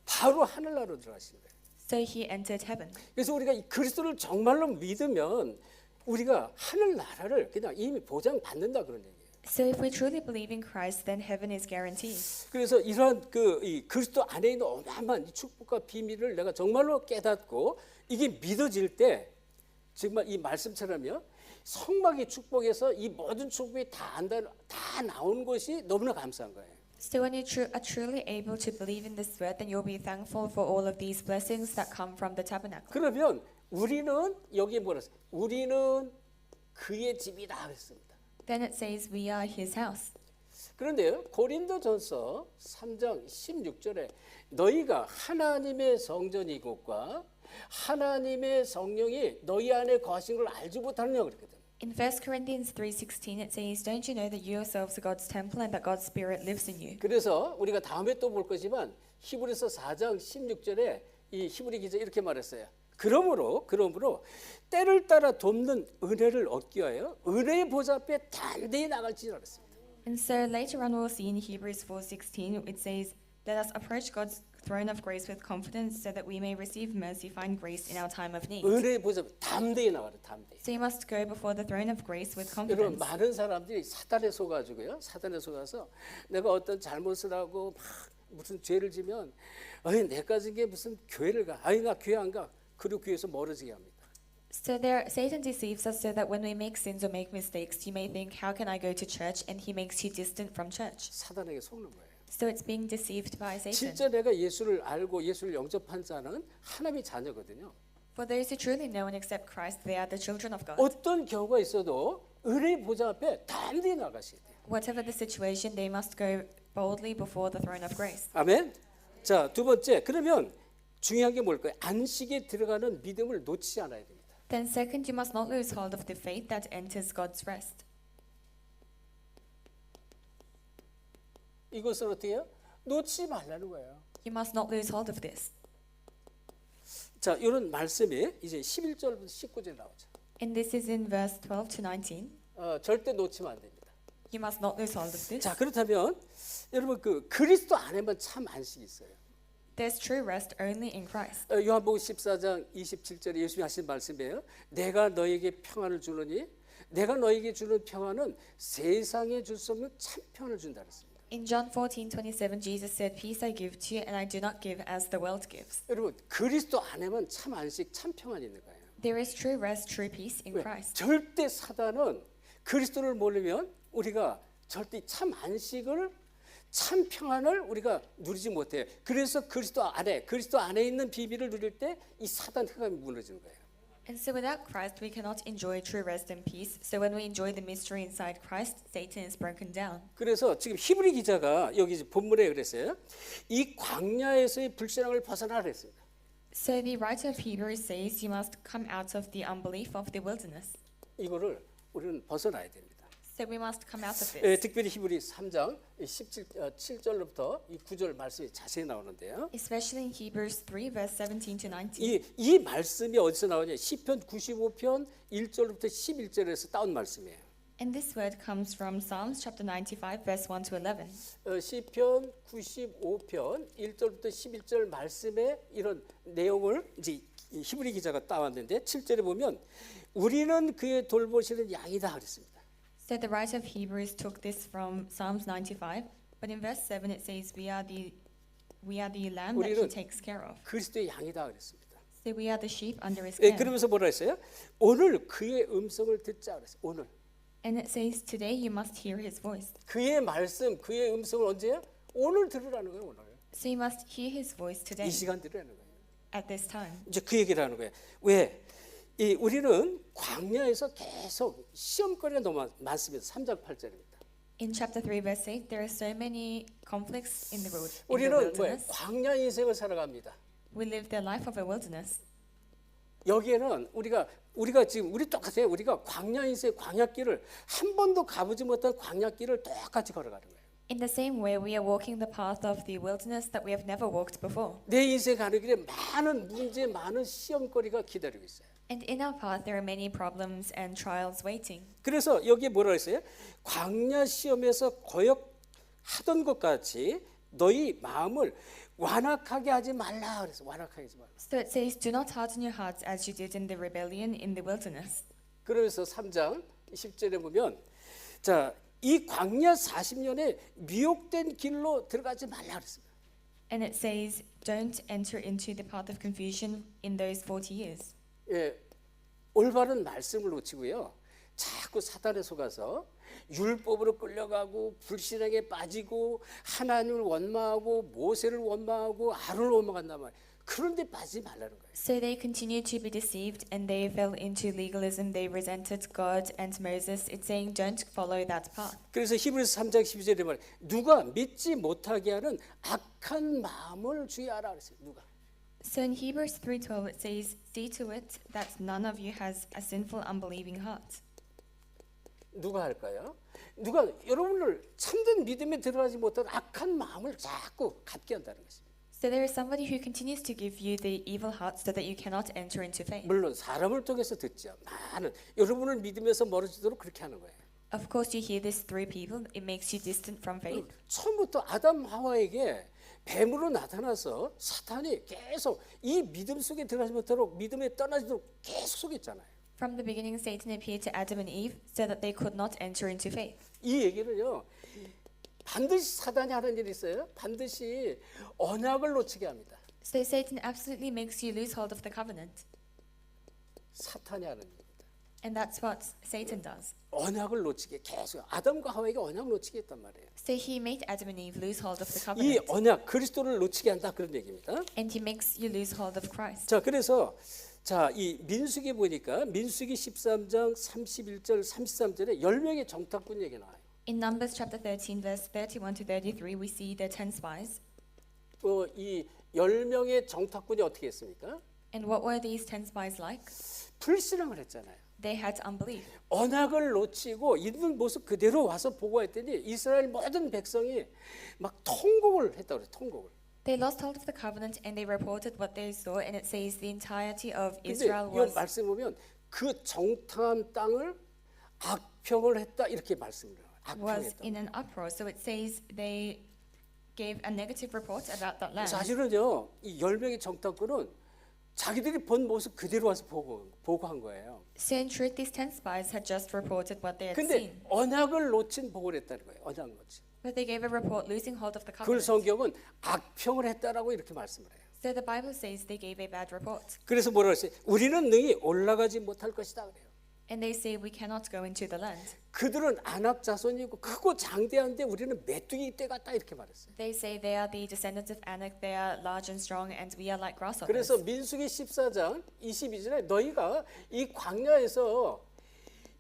Speaker 1: 바로 하늘나라로 들어가신 거예요.
Speaker 2: So he entered heaven.
Speaker 1: 그래서 우리가 이 그리스도를 정말로 믿으면 우리가 하늘나라를 그냥 이미 보장받는다 그런 얘기예요.
Speaker 2: So if we truly believe in Christ, then heaven is guaranteed.
Speaker 1: 그래서 이러한 이 그리스도 안에 있는 어마어마한 이 축복과 비밀을 내가 정말로 깨닫고 이게 믿어질 때 정말 이 말씀처럼요. 성막의 축복에서 이 모든 축복이 다 나온 것이 너무나 감사한 거예요.
Speaker 2: So when you are truly able to believe in this word, then you'll be thankful for all of these blessings that come from the tabernacle.
Speaker 1: 그러면 우리는 여기에 뭐라 했어요? 우리는 그의 집이다 했습니다.
Speaker 2: Then it says we are his house.
Speaker 1: 그런데요. 고린도전서 3장 16절에 너희가 하나님의 성전이고과 하나님의 성령이 너희 안에 거하신 걸 알지 못하느냐 그랬거든.
Speaker 2: In 1 Corinthians 3:16 it says, "Don't you know that you yourselves are God's temple and that God's Spirit lives in you?"
Speaker 1: 그래서 우리가 다음에 또 볼 거지만 히브리서 4장 16절에 이 히브리 기자 이렇게 말했어요. 그러므로 때를 따라 돕는 은혜를 얻기 위하여 은혜의 보좌 앞에 담대히 나갈지라 그랬습니다.
Speaker 2: And so later on we'll see in Hebrews 4:16 it says, "Let us approach God's throne of grace with confidence so that we may receive mercy, find grace in our time of need."
Speaker 1: 은혜의 보좌 앞에 담대히 나가라 담대히.
Speaker 2: So you must go before the throne of grace with
Speaker 1: 여러분
Speaker 2: confidence.
Speaker 1: 많은 사람들이 사단에 속아가지고요. 사단에 속아서 내가 어떤 잘못을 하고 막 무슨 죄를 지면 아니 내가 진 게 무슨 교회를 가. 아니 나 교회 안 가. 그리고 교회에서 멀어지게 합니다.
Speaker 2: So Satan deceives us so that when we make sins or make mistakes, you may think, "How can I go to church?" And he makes you distant from church.
Speaker 1: 사단에게 속는 거예요.
Speaker 2: So it's being deceived by Satan.
Speaker 1: 진짜 내가 예수를 알고 예수를 영접한 자는 하나님의 자녀거든요.
Speaker 2: For those who truly know and accept Christ, they are the children of God.
Speaker 1: 어떤 경우가 있어도 은혜의 보좌 앞에 담대히 나가셔야 돼요.
Speaker 2: Whatever the situation, they must go boldly before the throne of grace.
Speaker 1: 아멘. 자, 두 번째. 그러면 중요한 게 뭘까요? 안식에 들어가는 믿음을 놓치지 않아야 됩니다.
Speaker 2: Then second, you must not lose hold of the faith that enters God's rest.
Speaker 1: 이것을 어떻게 해요? 놓치지 말라는 거예요.
Speaker 2: You must not lose hold of this.
Speaker 1: 자, 이런 말씀이 이제 11절부터 19절에 나오죠.
Speaker 2: And this is in verse 12 to 19.
Speaker 1: 절대 놓치면 안 됩니다.
Speaker 2: You must not lose hold of this.
Speaker 1: 자, 그렇다면 여러분 그 그리스도 안에만 참 안식이 있어요.
Speaker 2: There's true rest only in Christ.
Speaker 1: 요한복음 14장 27절에 예수님이 하신 말씀이에요. 내가 너에게 평안을 주노니 내가 너에게 주는 평안은 세상에 줄 수 없는 참 평안을 준다 그랬습니다.
Speaker 2: In John 14:27, Jesus said, "Peace I give to you, and I do not give as the world gives."
Speaker 1: 여러분 그리스도 안에만 참 안식, 참 평안이 있는 거예요.
Speaker 2: There is true rest, true peace in
Speaker 1: 왜?
Speaker 2: Christ.
Speaker 1: 절대 사단은 그리스도를 모르면 우리가 절대 참 안식을 참 평안을 우리가 누리지 못해요. 그래서 그리스도 안에 있는 비밀을 누릴 때 이 사단 흑암이 무너지는 거예요.
Speaker 2: And so without Christ, we cannot enjoy true rest and peace. So when we enjoy the mystery inside Christ, Satan is broken down.
Speaker 1: 그래서 지금 히브리 기자가 여기 본문에 그랬어요. 이 광야에서의 불신앙을 벗어나라 했습니다.
Speaker 2: So the writer of Hebrews says you must come out of the unbelief of the wilderness.
Speaker 1: 이거를 우리는 벗어나야 됩니다.
Speaker 2: So we must come out of this.
Speaker 1: 특별히 히브리 3장 7절부터 이 9절 말씀이 자세히 나오는데요.
Speaker 2: Especially in Hebrews 3 verse 17 to 19.
Speaker 1: 이 말씀이 어디서 나오냐? 시편 95편 1절부터 11절에서 따온 말씀이에요.
Speaker 2: And this word comes from Psalms chapter 95 verse 1 to 11.
Speaker 1: 시편 95편 1절부터 11절 말씀에 이런 내용을 이제 히브리 기자가 따왔는데 7절에 보면 우리는 그의 돌보시는 양이다 그랬습니다.
Speaker 2: So the writer of Hebrews took this from Psalms 95, but in verse 7 it says we are the lamb that he takes care of.
Speaker 1: 그리스도의 양이다 그랬습니다.
Speaker 2: So we are the sheep under his care.
Speaker 1: 그러면서 뭐라 했어요? 오늘 그의 음성을 듣자 그랬어요. 오늘.
Speaker 2: And it says today you must hear his voice.
Speaker 1: 그의 말씀, 그의 음성을 언제요? 오늘 들으라는 거예요. 오늘.
Speaker 2: So you must hear his voice today.
Speaker 1: 이 시간 들으라는 거예요.
Speaker 2: At this time.
Speaker 1: 이제 그 얘기를 하는 거예요. 왜? 우리는 광야에서 계속 시험거리가 너무 많습니다. 3장 8절입니다.
Speaker 2: In chapter 3 verse 8 there are so many conflicts in the
Speaker 1: 우리는 뭐예요?
Speaker 2: wilderness.
Speaker 1: 광야 인생을 살아갑니다.
Speaker 2: We live the life of a wilderness.
Speaker 1: 여기에는 우리가 지금 우리 똑같아요. 우리가 광야 인생 광야길을 한 번도 가보지 못한 광야길을 똑같이 걸어가는 거예요.
Speaker 2: In the same way we are walking the path of the wilderness that we have never walked before.
Speaker 1: 내 인생 가는 길에 많은 문제, 많은 시험거리가 기다리고 있어요.
Speaker 2: And in our path there are many problems and trials waiting.
Speaker 1: 그래서 여기에 뭐라 했어요? 광야 시험에서 거역하던 것 같이 너희 마음을 완악하게 하지 말라 그래서 완악하게 하지 말라.
Speaker 2: So it says, do not harden your hearts as you did in the rebellion in the wilderness.
Speaker 1: 그러면서 3장 10절에 보면 자, 이 광야 40년에 미혹된 길로 들어가지 말라 그랬습니다.
Speaker 2: And it says, don't enter into the path of confusion in those 40 years.
Speaker 1: 예, 올바른 말씀을 놓치고요. 자꾸 사단에 속아서 율법으로 끌려가고 불신앙에 빠지고 하나님을 원망하고 모세를 원망하고 아론을 원망한단 말이에요. 그런데 빠지지 말라는 거예요.
Speaker 2: So they continued to be deceived and they fell into legalism. They resented God and Moses. It's saying don't follow that path.
Speaker 1: 그래서 히브리서 3장 12절에 말해 누가 믿지 못하게 하는 악한 마음을 주의하라 그랬어요. 누가?
Speaker 2: So in Hebrews 3:12 it says, see to it that none of you has a sinful unbelieving heart.
Speaker 1: 누가 할까요? 누가 여러분을 참된 믿음에 들어가지 못한 악한 마음을 자꾸 갖게 한다는 것입니다.
Speaker 2: So there is somebody who continues to give you the evil heart so that you cannot enter into faith.
Speaker 1: 물론 사람을 통해서 듣죠. 많은 여러분을 믿음에서 멀어지도록 그렇게 하는 거예요.
Speaker 2: Of course you hear this through people. It makes you distant from faith.
Speaker 1: 처음부터 아담 하와에게 뱀으로 나타나서 사탄이 계속 이 믿음 속에 들어가지 못하도록 믿음에 떠나지도록 계속 속였잖아요.
Speaker 2: From the beginning, Satan appeared to Adam and Eve so that they could not enter into faith.
Speaker 1: 이 얘기는요. 반드시 사단이 하는 일이 있어요. 반드시 언약을 놓치게 합니다.
Speaker 2: So Satan absolutely makes you lose hold of the covenant.
Speaker 1: 사탄이 하는 일입니다.
Speaker 2: And that's what Satan does.
Speaker 1: 언약을 놓치게 계속 아담과 하와에게 언약을 놓치게 했단 말이에요.
Speaker 2: So he made Adam and Eve lose hold of the
Speaker 1: 이
Speaker 2: covenant.
Speaker 1: 언약 그리스도를 놓치게 한다 그런 얘기입니다.
Speaker 2: And he makes you lose hold of Christ.
Speaker 1: 자, 그래서 자, 이 민수기 보니까 민수기 13장 31절 33절에 10명의 정탐꾼 얘기 나와요.
Speaker 2: In Numbers chapter 13 verse 31 to 33 we see the 10 spies.
Speaker 1: 이 10명의 정탐꾼이 어떻게 했습니까?
Speaker 2: And what were these 10 spies like?
Speaker 1: 불신앙을 했잖아요.
Speaker 2: They had unbelief.
Speaker 1: 언약을 놓치고 있는 모습 그대로 와서 보고했더니 이스라엘 모든 백성이 막 통곡을 했다고 그래요. 통곡을.
Speaker 2: They lost hold of the covenant and they reported what they saw, and it says the entirety of
Speaker 1: 근데
Speaker 2: Israel
Speaker 1: 이
Speaker 2: was
Speaker 1: 말씀 보면 그 정탐한 땅을 악평을 했다 이렇게 말씀을 해요. 악평했다.
Speaker 2: in an uproar. So it says they gave a negative report about that land.
Speaker 1: 사실은요, 이 10명의 정탐꾼은 자기들이 본 모습 그대로 와서 보고한 거예요.
Speaker 2: So in truth, these 10 spies had just reported what they had
Speaker 1: 근데
Speaker 2: seen,
Speaker 1: 언약을 놓친 보고를 했다는 거예요. 언약 놓친.
Speaker 2: but they gave a report losing hold of the
Speaker 1: 그걸
Speaker 2: covenant.
Speaker 1: 성경은 악평을 했다라고 이렇게 말씀을 해요.
Speaker 2: So the Bible says they gave a bad report.
Speaker 1: 그래서 뭐라고 했어요? 우리는 능히 올라가지 못할 것이다 그래요.
Speaker 2: And they say we cannot go into the land.
Speaker 1: 그들은 안악 자손이고 크고 장대한데 우리는 메뚜기 떼 같다 이렇게 말했어요.
Speaker 2: They say they are the descendants of Anak, they are large and strong, and we are like grasshoppers.
Speaker 1: 그래서 민수기 14장 22절에 너희가 이 광야에서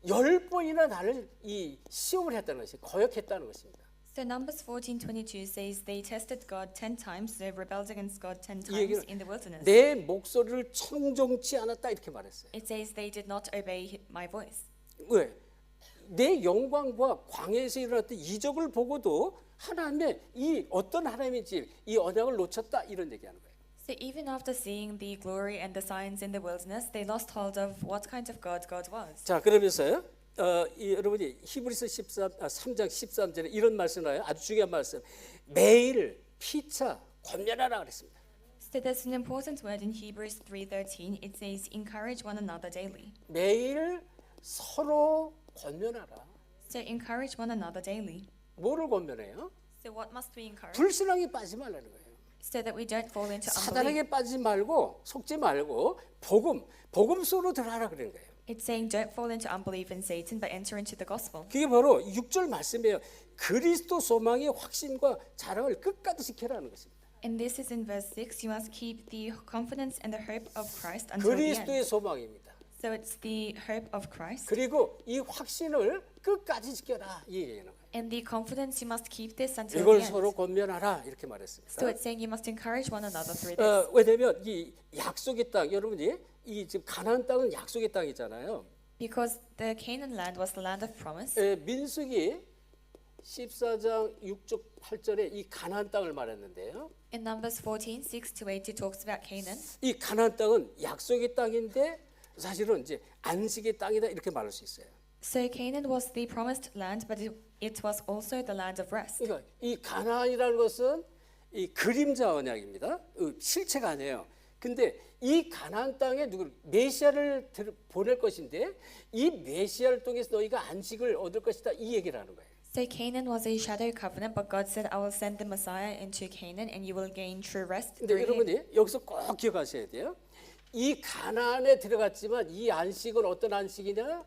Speaker 1: 10번이나 나를 이 시험을 했다는 것이 거역했다는 것입니다.
Speaker 2: So Numbers 14:22 says they tested God 10 times, they rebelled against God 10
Speaker 1: 이 얘기는
Speaker 2: times in the wilderness.
Speaker 1: 내 목소리를 청종치 않았다 이렇게 말했어요.
Speaker 2: It says they did not obey my voice.
Speaker 1: 왜? 내 영광과 광야에서 일어났던 이적을 보고도 하나님의 이 어떤 하나님인지 이 언약을 놓쳤다 이런 얘기하는 거예요.
Speaker 2: So even after seeing the glory and the signs in the wilderness, they lost hold of what kind of God God was.
Speaker 1: 자 그러면서요. 여러분이 히브리서 3장 13절에 이런 말씀을 해요. 아주 중요한 말씀. 매일 피차 권면하라 그랬습니다.
Speaker 2: So there's an important word in Hebrews 3:13. It says encourage one another daily.
Speaker 1: 매일 서로 권면하라.
Speaker 2: So encourage one another daily.
Speaker 1: 뭐를 권면해요?
Speaker 2: So what must we encourage?
Speaker 1: 불신앙에 빠지지 말라는 거예요.
Speaker 2: So that we don't fall into unbelief.
Speaker 1: 사단에게 빠지지 말고 속지 말고 복음 속으로 들어가라 그런 거예요.
Speaker 2: It's saying don't fall into unbelief in Satan, but enter into the gospel.
Speaker 1: 그게 바로 6절 말씀이에요. 그리스도 소망의 확신과 자랑을 끝까지 지켜라는 것입니다.
Speaker 2: And this is in verse 6. You must keep the confidence and the hope of Christ until the end.
Speaker 1: 그리스도의 소망입니다.
Speaker 2: So it's the hope of Christ.
Speaker 1: 그리고 이 확신을 끝까지 지켜라 이 얘기는 거예요.
Speaker 2: And the confidence, you must keep this until
Speaker 1: 이걸
Speaker 2: the end.
Speaker 1: 서로 권면하라 이렇게 말했습니다.
Speaker 2: So it's saying you must encourage one another through this.
Speaker 1: 왜냐하면 이 약속의 땅 여러분이 이 지금 가나안 땅은 약속의 땅이잖아요.
Speaker 2: Because the Canaan land was the land of promise.
Speaker 1: 민수기 14장 6절 8절에 이 가나안 땅을 말했는데요.
Speaker 2: In Numbers 14:6-8, it talks about Canaan.
Speaker 1: 이 가나안 땅은 약속의 땅인데 사실은 이제 안식의 땅이다 이렇게 말할 수 있어요.
Speaker 2: So Canaan was the promised land, but it was also the land of rest.
Speaker 1: 그러니까 이 가나안이라는 것은 이 그림자 언약입니다. 실체가 아니에요. 근데 이 가나안 땅에 누구 메시아를 보낼 것인데 이 메시아를 통해서 너희가 안식을 얻을 것이다 이 얘기를 하는 거예요.
Speaker 2: So Canaan was a shadow covenant, but God said, "I will send the Messiah into Canaan, and you will gain true rest
Speaker 1: 근데
Speaker 2: through him."
Speaker 1: 여러분이 여기서 꼭 기억하셔야 돼요. 이 가나안에 들어갔지만 이 안식은 어떤 안식이냐?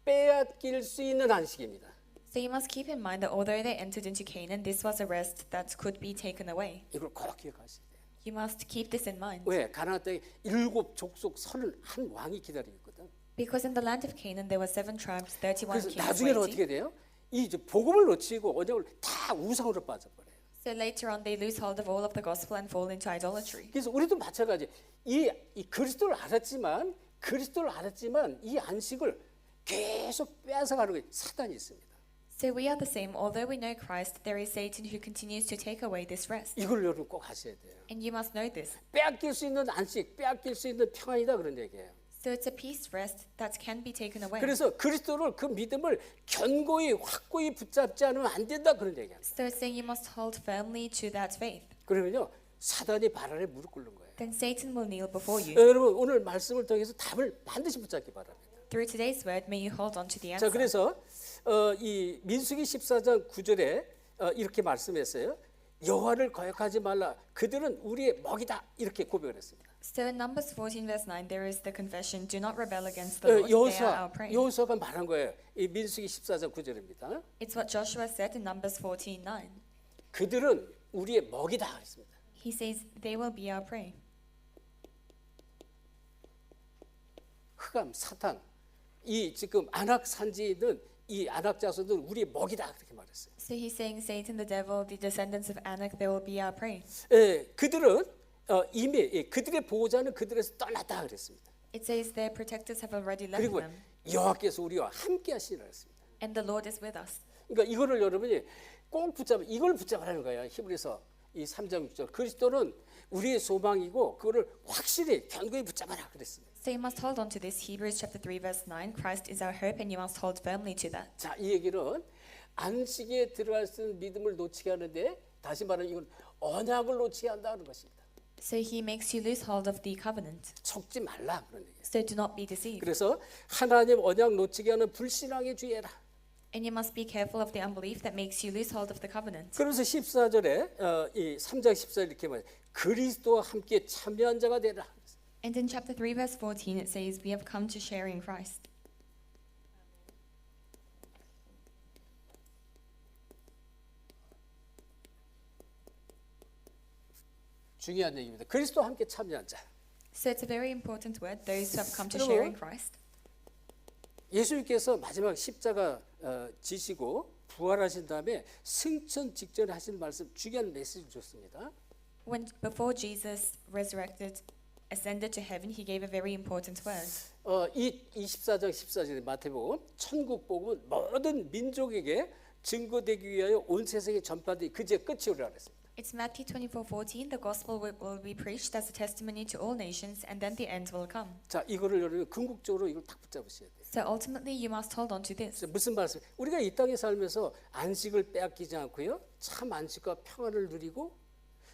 Speaker 1: 빼앗길 수 있는 안식입니다.
Speaker 2: So you must keep in mind that although they entered into Canaan, this was a rest that could be taken away.
Speaker 1: 이걸 꼭 기억하셔야 돼요.
Speaker 2: You must keep this in mind.
Speaker 1: 왜? 가나안 땅에 7족속 31 왕이 기다리고 있거든.
Speaker 2: Because in the land of Canaan there were 7 tribes, 31
Speaker 1: 그래서
Speaker 2: kings
Speaker 1: 나중에는
Speaker 2: waiting.
Speaker 1: 어떻게 돼요? 이 이제 복음을 놓치고 언약을 다 우상으로 빠져버려요.
Speaker 2: So later on they lose hold of all of the gospel and fall into idolatry.
Speaker 1: 그래서 우리도 마찬가지. 이 그리스도를 알았지만 이 안식을 계속 빼앗아가는 게 사단이 있습니다.
Speaker 2: So we are the same. Although we know Christ, there is Satan who continues to take away this rest.
Speaker 1: 이걸 여러분 꼭 아셔야 돼요.
Speaker 2: And you must know this.
Speaker 1: 빼앗길 수 있는 안식, 빼앗길 수 있는 평안이다 그런 얘기예요.
Speaker 2: So it's a peace rest that can be taken away.
Speaker 1: 그래서 그리스도를 그 믿음을 견고히 확고히 붙잡지 않으면 안 된다 그런 얘기예요.
Speaker 2: So it's saying you must hold firmly to that faith.
Speaker 1: 그러면요 사단이 발 아래 무릎 꿇는 거예요.
Speaker 2: Then Satan will kneel before you.
Speaker 1: 여러분 오늘 말씀을 통해서 답을 반드시 붙잡기 바랍니다.
Speaker 2: Through today's word, may you hold on to the
Speaker 1: 자
Speaker 2: answer.
Speaker 1: 그래서 이 민수기 14장 9절에 이렇게 말씀했어요. 여호와를 거역하지 말라. 그들은 우리의 먹이다. 이렇게 고백을 했습니다.
Speaker 2: So in Numbers 14 verse 9, there is the confession, do not rebel against the Lord, they are our prey.
Speaker 1: 여호수아가 말한 거예요. 이 민수기 14장 9절입니다.
Speaker 2: It's what Joshua said in Numbers 14:9.
Speaker 1: 그들은 우리의 먹이다 했습니다.
Speaker 2: He says they will be our prey.
Speaker 1: 흑암, 사탄, 이 지금 안악 산지는 이 안악 자손들은 우리의 먹이다 그렇게 말했어요.
Speaker 2: So he's saying Satan, the devil, the descendants of Anak, they will be our prey.
Speaker 1: 그들은 이미 그들의 보호자는 그들에서 떠났다 그랬습니다.
Speaker 2: It says their protectors have already left
Speaker 1: 그리고
Speaker 2: them,
Speaker 1: 여호와께서 우리와 함께 하시라 했습니다.
Speaker 2: and the Lord is with us.
Speaker 1: 그러니까 이거를 여러분이 꼭 이걸 붙잡으라는 거예요. 히브리서 이 3장 6절. 그리스도는 우리의 소망이고 그거를 확실히 견고히 붙잡아라 그랬습니다.
Speaker 2: So you must hold on to this. Hebrews chapter 3 verse 9. Christ is our hope, and you must hold firmly to that.
Speaker 1: 자, 이 얘기는 안식에 들어갈 수 있는 믿음을 놓치게 하는데 다시 말하면 이건 언약을 놓치게 한다는 것입니다.
Speaker 2: So he makes you lose hold of the covenant.
Speaker 1: 속지 말라 그런 얘기예요.
Speaker 2: So do not be deceived.
Speaker 1: 그래서 하나님 언약 놓치게 하는 불신앙에 주의해라.
Speaker 2: And you must be careful of the unbelief that makes you lose hold of the covenant.
Speaker 1: 그러면서 14절에 이 3장 14절 이렇게 말해요. 그리스도와 함께 참여한 자가 되라.
Speaker 2: And in chapter 3 verse 14 it says, we have come to share in Christ.
Speaker 1: 중요한 얘기입니다. 그리스도와 함께 참여한 자.
Speaker 2: So it's a very important word, those who have come to
Speaker 1: 여러분,
Speaker 2: share in Christ.
Speaker 1: 예수님께서 마지막 십자가 지시고 부활하신 다음에 승천 직전에 하신 말씀 중요한 메시지를 줬습니다.
Speaker 2: When before Jesus resurrected, ascended to heaven, he gave a very important word.
Speaker 1: 이 24장 14절에 마태복음 천국 복음은 모든 민족에게 증거되기 위하여 온 세상에 전파되기 그제 끝이 오리라 그랬습니다.
Speaker 2: It's Matthew 24:14. The gospel will be preached as a testimony to all nations, and then the end will come.
Speaker 1: 자, 이거를 여러분 궁극적으로 이걸 딱 붙잡으셔야 돼요.
Speaker 2: So ultimately, you must hold on to this.
Speaker 1: 무슨 말씀? 우리가 이 땅에 살면서 안식을 빼앗기지 않고요, 참 안식과 평안을 누리고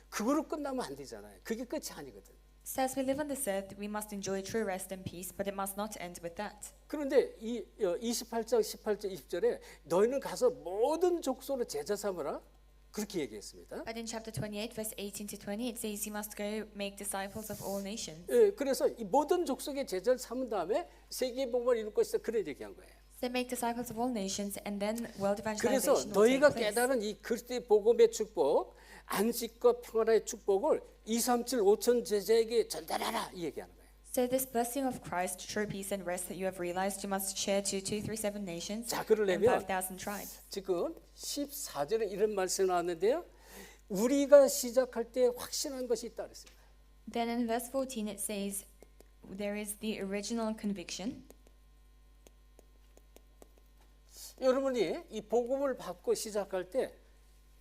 Speaker 1: 그거로 끝나면 안 되잖아요. 그게 끝이 아니거든.
Speaker 2: So as we live on this earth, we must enjoy true rest and peace, but it must not end with that.
Speaker 1: 그런데 이 28장 18절 20절에 너희는 가서 모든 족속으로 제자 삼으라 그렇게 얘기했습니다.
Speaker 2: But in chapter 28, verse 18 to 20, it says you must go make disciples of all nations.
Speaker 1: 예, 그래서 이 모든 족속의 제자를 삼은 다음에 세계 복음을 이룰 것이다 그런 얘기한 거예요.
Speaker 2: So make disciples of all nations, and then world
Speaker 1: 그래서
Speaker 2: evangelization will take
Speaker 1: 너희가
Speaker 2: place.
Speaker 1: 깨달은 이 그리스도의 복음의 축복, 안식과 평안의 축복을 237 5천 제자에게 전달하라 이 얘기하는 거예요.
Speaker 2: So this blessing of Christ, true peace and rest that you have realized, you must share to 237 nations
Speaker 1: 자,
Speaker 2: and
Speaker 1: 그러려면
Speaker 2: 5,000 tribes.
Speaker 1: 지금 14절에 이런 말씀이 나왔는데요. 우리가 시작할 때 확신한 것이 있다 그랬습니다.
Speaker 2: Then in verse 14 it says, there is the original conviction.
Speaker 1: 여러분이 이 복음을 받고 시작할 때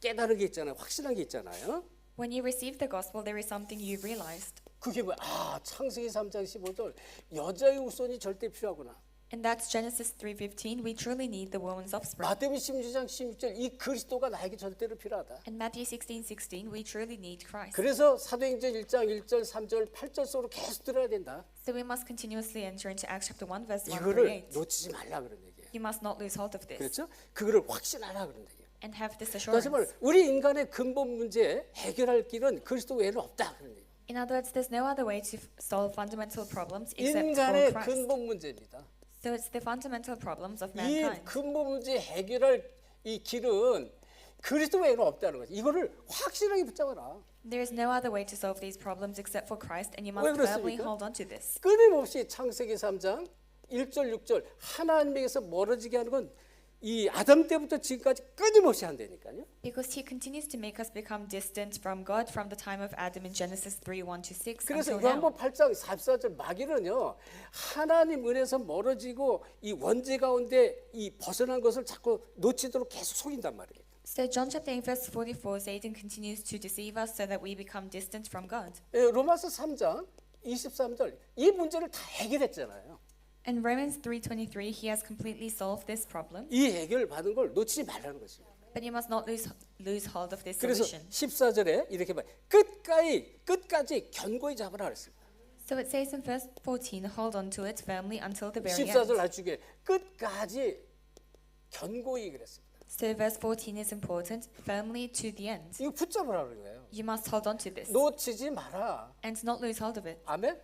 Speaker 1: 깨달은 게 있잖아요. 확신한 게 있잖아요.
Speaker 2: When you receive the gospel, there is something you've realized.
Speaker 1: 그게 뭐야? 아, 창세기 3장 15절 여자의 후손이 절대 필요하구나.
Speaker 2: And that's Genesis 3:15. We truly need the woman's offspring.
Speaker 1: 마태복음 16장 16절 이 그리스도가 나에게 절대로 필요하다.
Speaker 2: And Matthew 16:16, we truly need Christ.
Speaker 1: 그래서 사도행전 1장 1절 3절 8절 속으로 계속 들어야 된다.
Speaker 2: So we must continuously enter into Acts chapter 1 verse 1 through
Speaker 1: 이거를
Speaker 2: 8.
Speaker 1: 놓치지 말라 그런 얘기예요.
Speaker 2: You must not lose hold of this
Speaker 1: 그렇죠? 그거를 확신하라 그런 얘기예요.
Speaker 2: and have this
Speaker 1: 다시
Speaker 2: assurance.
Speaker 1: 말해 우리 인간의 근본 문제 해결할 길은 그리스도 외에는 없다 그런 얘기예요.
Speaker 2: In other words, there's no other way to solve fundamental problems except
Speaker 1: 인간의
Speaker 2: for Christ.
Speaker 1: 근본 문제입니다.
Speaker 2: So it's the fundamental problems of
Speaker 1: 이
Speaker 2: mankind.
Speaker 1: 근본 문제 해결할 이 길은 그리스도 외에는 없다는 거죠. 이거를 확실하게 붙잡아라.
Speaker 2: There is no other way to solve these problems except for Christ, and you
Speaker 1: 왜
Speaker 2: must firmly
Speaker 1: 그렇습니까?
Speaker 2: hold on to this.
Speaker 1: 끊임없이 창세기 3장 1절 6절 하나님에게서 멀어지게 하는 건 이 아담 때부터 지금까지 끊임없이 한다니까요.
Speaker 2: Because he continues to make us become distant from God from the time of Adam in Genesis 3:1 to 6
Speaker 1: 그래서
Speaker 2: until now.
Speaker 1: 요한복음 8장 44절 마귀는요. 하나님 은혜에서 멀어지고 이 원죄 가운데 이 벗어난 것을 자꾸 놓치도록 계속 속인단 말이에요.
Speaker 2: So John chapter 8 verse 44, Satan continues to deceive us so that we become distant from God.
Speaker 1: 예, 로마서 3장 23절 이 문제를 다 해결했잖아요.
Speaker 2: In Romans 3:23, he has completely solved this problem,
Speaker 1: 이 해결 받은 걸 놓치지 말라는 것입니다.
Speaker 2: but you must not lose hold of this
Speaker 1: 그래서
Speaker 2: solution.
Speaker 1: 14절에 이렇게 말 끝까지 견고히 잡으라 그랬습니다.
Speaker 2: So it says in verse 14, hold on to it firmly until the very
Speaker 1: 14절
Speaker 2: end.
Speaker 1: 나중에 끝까지 견고히 그랬습니다.
Speaker 2: So verse 14 is important, firmly to the end.
Speaker 1: 이거 붙잡으라는 거예요.
Speaker 2: You must hold on to this
Speaker 1: 놓치지 마라.
Speaker 2: and not lose hold of it.
Speaker 1: 아멘.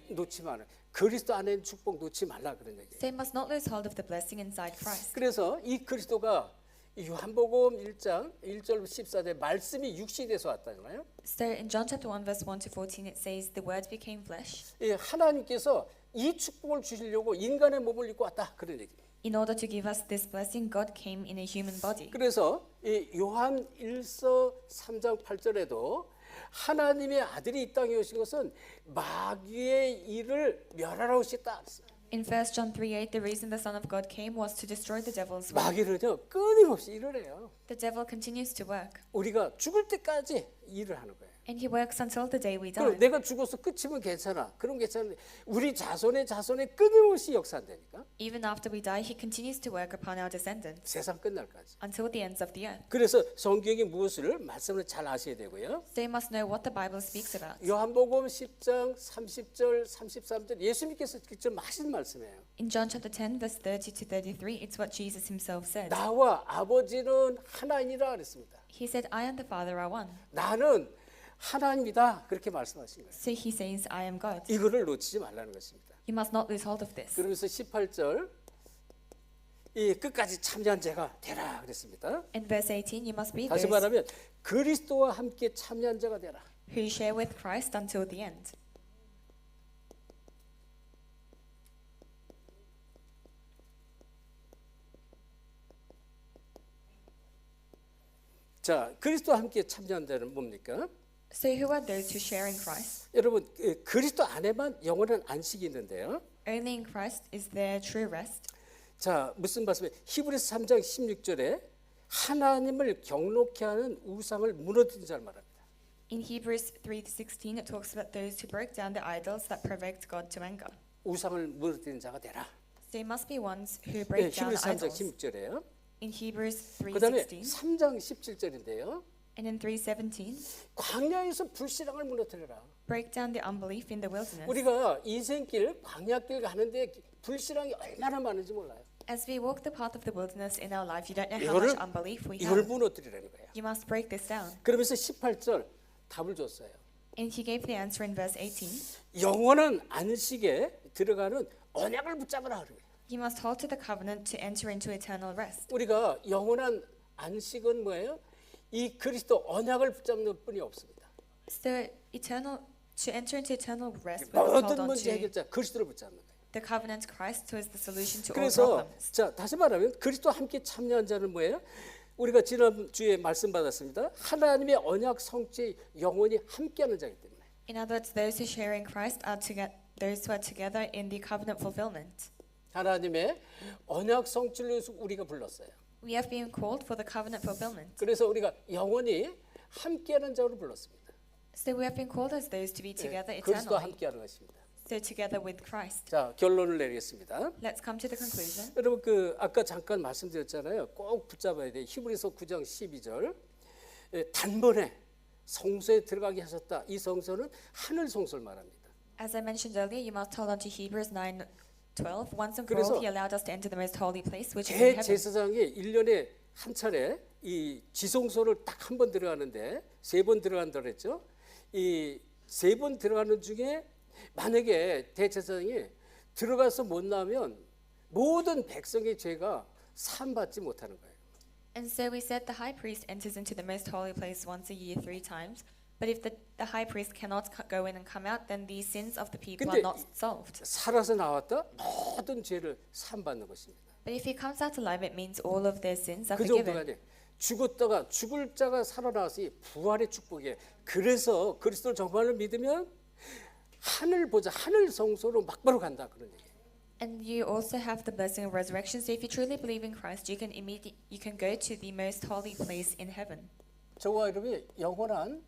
Speaker 1: 놓지 마라. 그리스도 안에 있는 축복 놓지 말라 그런 얘기예요.
Speaker 2: So you must not lose hold of the blessing inside Christ.
Speaker 1: 그래서 이 그리스도가 이 요한복음 1장 1절 14절 말씀이 육신이 돼서 왔다잖아요.
Speaker 2: So in John chapter 1 verse 1 to 14 it says the word became flesh
Speaker 1: 이 하나님께서 이 축복을 주시려고 인간의 몸을 입고 왔다 그런 얘기예요.
Speaker 2: in order to give us this blessing. God came in a human body.
Speaker 1: 그래서 이 요한 1서 3장 8절에도 하나님의 아들이 이 땅에 오신 것은 마귀의 일을 멸하러 오셨다.
Speaker 2: In 1 John 3:8, the reason the Son of God came was to destroy the devil's work.
Speaker 1: 마귀는요 끊임없이 일을 해요.
Speaker 2: The devil continues to work,
Speaker 1: 우리가 죽을 때까지 일을 하는 거예요.
Speaker 2: and he works until the day we
Speaker 1: 그럼
Speaker 2: die.
Speaker 1: 내가 죽어서 끝이면 괜찮아. 그럼 괜찮은데 우리 자손의 끊임없이 역사한다니까.
Speaker 2: Even after we die, he continues to work upon our descendants
Speaker 1: 세상 끝날까지.
Speaker 2: until the ends of the earth.
Speaker 1: 그래서 성경이 무엇을 말씀을 잘 아셔야 되고요.
Speaker 2: So you must know what the Bible speaks about.
Speaker 1: 요한복음 10장 30절 33절 예수님께서 직접 하신 말씀이에요.
Speaker 2: In John chapter 10 verse 30 to 33, it's what Jesus himself said.
Speaker 1: 나와 아버지는 하나이니라 그랬습니다.
Speaker 2: He said, I and the Father are one.
Speaker 1: 나는 하나님이다 그렇게 말씀하신 거예요.
Speaker 2: So he says, I am God.
Speaker 1: 이거를 놓치지 말라는 것입니다.
Speaker 2: You must not lose hold of this.
Speaker 1: 그러면서 18절 이 끝까지 참여한 자가 되라 그랬습니다.
Speaker 2: In verse 18, you must be
Speaker 1: 다시
Speaker 2: those.
Speaker 1: 말하면 그리스도와 함께 참여한 자가 되라.
Speaker 2: who share with Christ until the end.
Speaker 1: 자, 그리스도와 함께 참여한 자는 뭡니까?
Speaker 2: So who are those who share in Christ?
Speaker 1: 여러분, 그리스도 안에만 영원한 안식이 있는데요.
Speaker 2: Only in Christ is there true rest.
Speaker 1: 자, 무슨 말씀이에요? 히브리서 3장 16절에 하나님을 경록케 하는 우상을 무너뜨린 자를 말합니다.
Speaker 2: In Hebrews 3:16 it talks about those who broke down the idols that provoked God to anger.
Speaker 1: 우상을 무너뜨린 자가 되라.
Speaker 2: So it must be ones who
Speaker 1: 네,
Speaker 2: break down
Speaker 1: 히브리서 3장
Speaker 2: idols.
Speaker 1: 16절에요.
Speaker 2: In Hebrews
Speaker 1: 그다음에
Speaker 2: 3:16
Speaker 1: 3장 17절인데요.
Speaker 2: and in 3:17
Speaker 1: 광야에서 불신앙을 무너뜨려라.
Speaker 2: break down the unbelief in the wilderness.
Speaker 1: 우리가 인생길 광야길 가는데 불신앙이 얼마나 많은지 몰라요.
Speaker 2: As we walk the path of the wilderness in our life, you don't know how
Speaker 1: 이거를
Speaker 2: much unbelief we
Speaker 1: 이걸
Speaker 2: have.
Speaker 1: 무너뜨리라는 거예요.
Speaker 2: You must break this down.
Speaker 1: 그러면서 18절 답을 줬어요.
Speaker 2: And he gave the answer in verse 18.
Speaker 1: 영원한 안식에 들어가는 언약을 붙잡으라 그래요.
Speaker 2: You must hold to the covenant to enter into eternal rest.
Speaker 1: 우리가 영원한 안식은 뭐예요? 이 그리스도 언약을 붙잡는 뿐이 없습니다.
Speaker 2: So to enter into eternal rest, we must hold
Speaker 1: 모든
Speaker 2: on
Speaker 1: 문제
Speaker 2: to
Speaker 1: 해결자 그리스도를 붙잡는 거예요.
Speaker 2: the covenant Christ, who is the solution to all
Speaker 1: 그래서
Speaker 2: problems.
Speaker 1: 자 다시 말하면 그리스도와 함께 참여한 자는 뭐예요? 우리가 지난주에 말씀 받았습니다. 하나님의 언약 성취에 영원히 함께하는 자이기 때문에.
Speaker 2: In other words, those who share in Christ are those who are together in the covenant fulfillment.
Speaker 1: 하나님의 언약 성취를 위해서 우리가 불렀어요.
Speaker 2: We have been called for the covenant fulfillment.
Speaker 1: 그래서 우리가 영원히 함께하는 자로 불렀습니다.
Speaker 2: So we have been called as those to be together
Speaker 1: 그리스도와
Speaker 2: eternally.
Speaker 1: 함께하는 것입니다.
Speaker 2: So together with Christ.
Speaker 1: 자 결론을 내리겠습니다.
Speaker 2: Let's come to the conclusion.
Speaker 1: 여러분 그 아까 잠깐 말씀드렸잖아요. 꼭 붙잡아야 돼. 히브리서 9장 12절. 단번에 성소에 들어가게 하셨다. 이 성소는 하늘 성소를 말합니다.
Speaker 2: As I mentioned earlier, you must hold on to Hebrews 9:12. Once and for
Speaker 1: 그래서
Speaker 2: all, He allowed us to enter the most holy place, which is in heaven.
Speaker 1: 대제사장이 1년에 한 차례 이 지성소를 딱 한 번 들어가는데 3번 들어간다 그랬죠. 이 3번 들어가는 중에 만약에 대제사장이 들어가서 못 나오면 모든 백성의 죄가 사함받지 못하는 거예요.
Speaker 2: And so we said the high priest enters into the most holy place once a year 3 times. But if the high priest cannot go in and come out, then the sins of the people
Speaker 1: 근데
Speaker 2: are not solved.
Speaker 1: 살아서 나왔다 모든 죄를 사함받는 것입니다.
Speaker 2: But if he comes out alive, it means all of their sins are
Speaker 1: 그 정도가
Speaker 2: forgiven.
Speaker 1: 아니에요. 죽었다가 죽을 자가 살아나서 부활의 축복이에요. 그래서 그리스도를 정말로 믿으면 하늘 보자 하늘 성소로 막바로 간다 그런 얘기예요.
Speaker 2: And you also have the blessing of resurrection. So if you truly believe in Christ, you can go to the most holy place in heaven.
Speaker 1: 저와 여러분이 영원한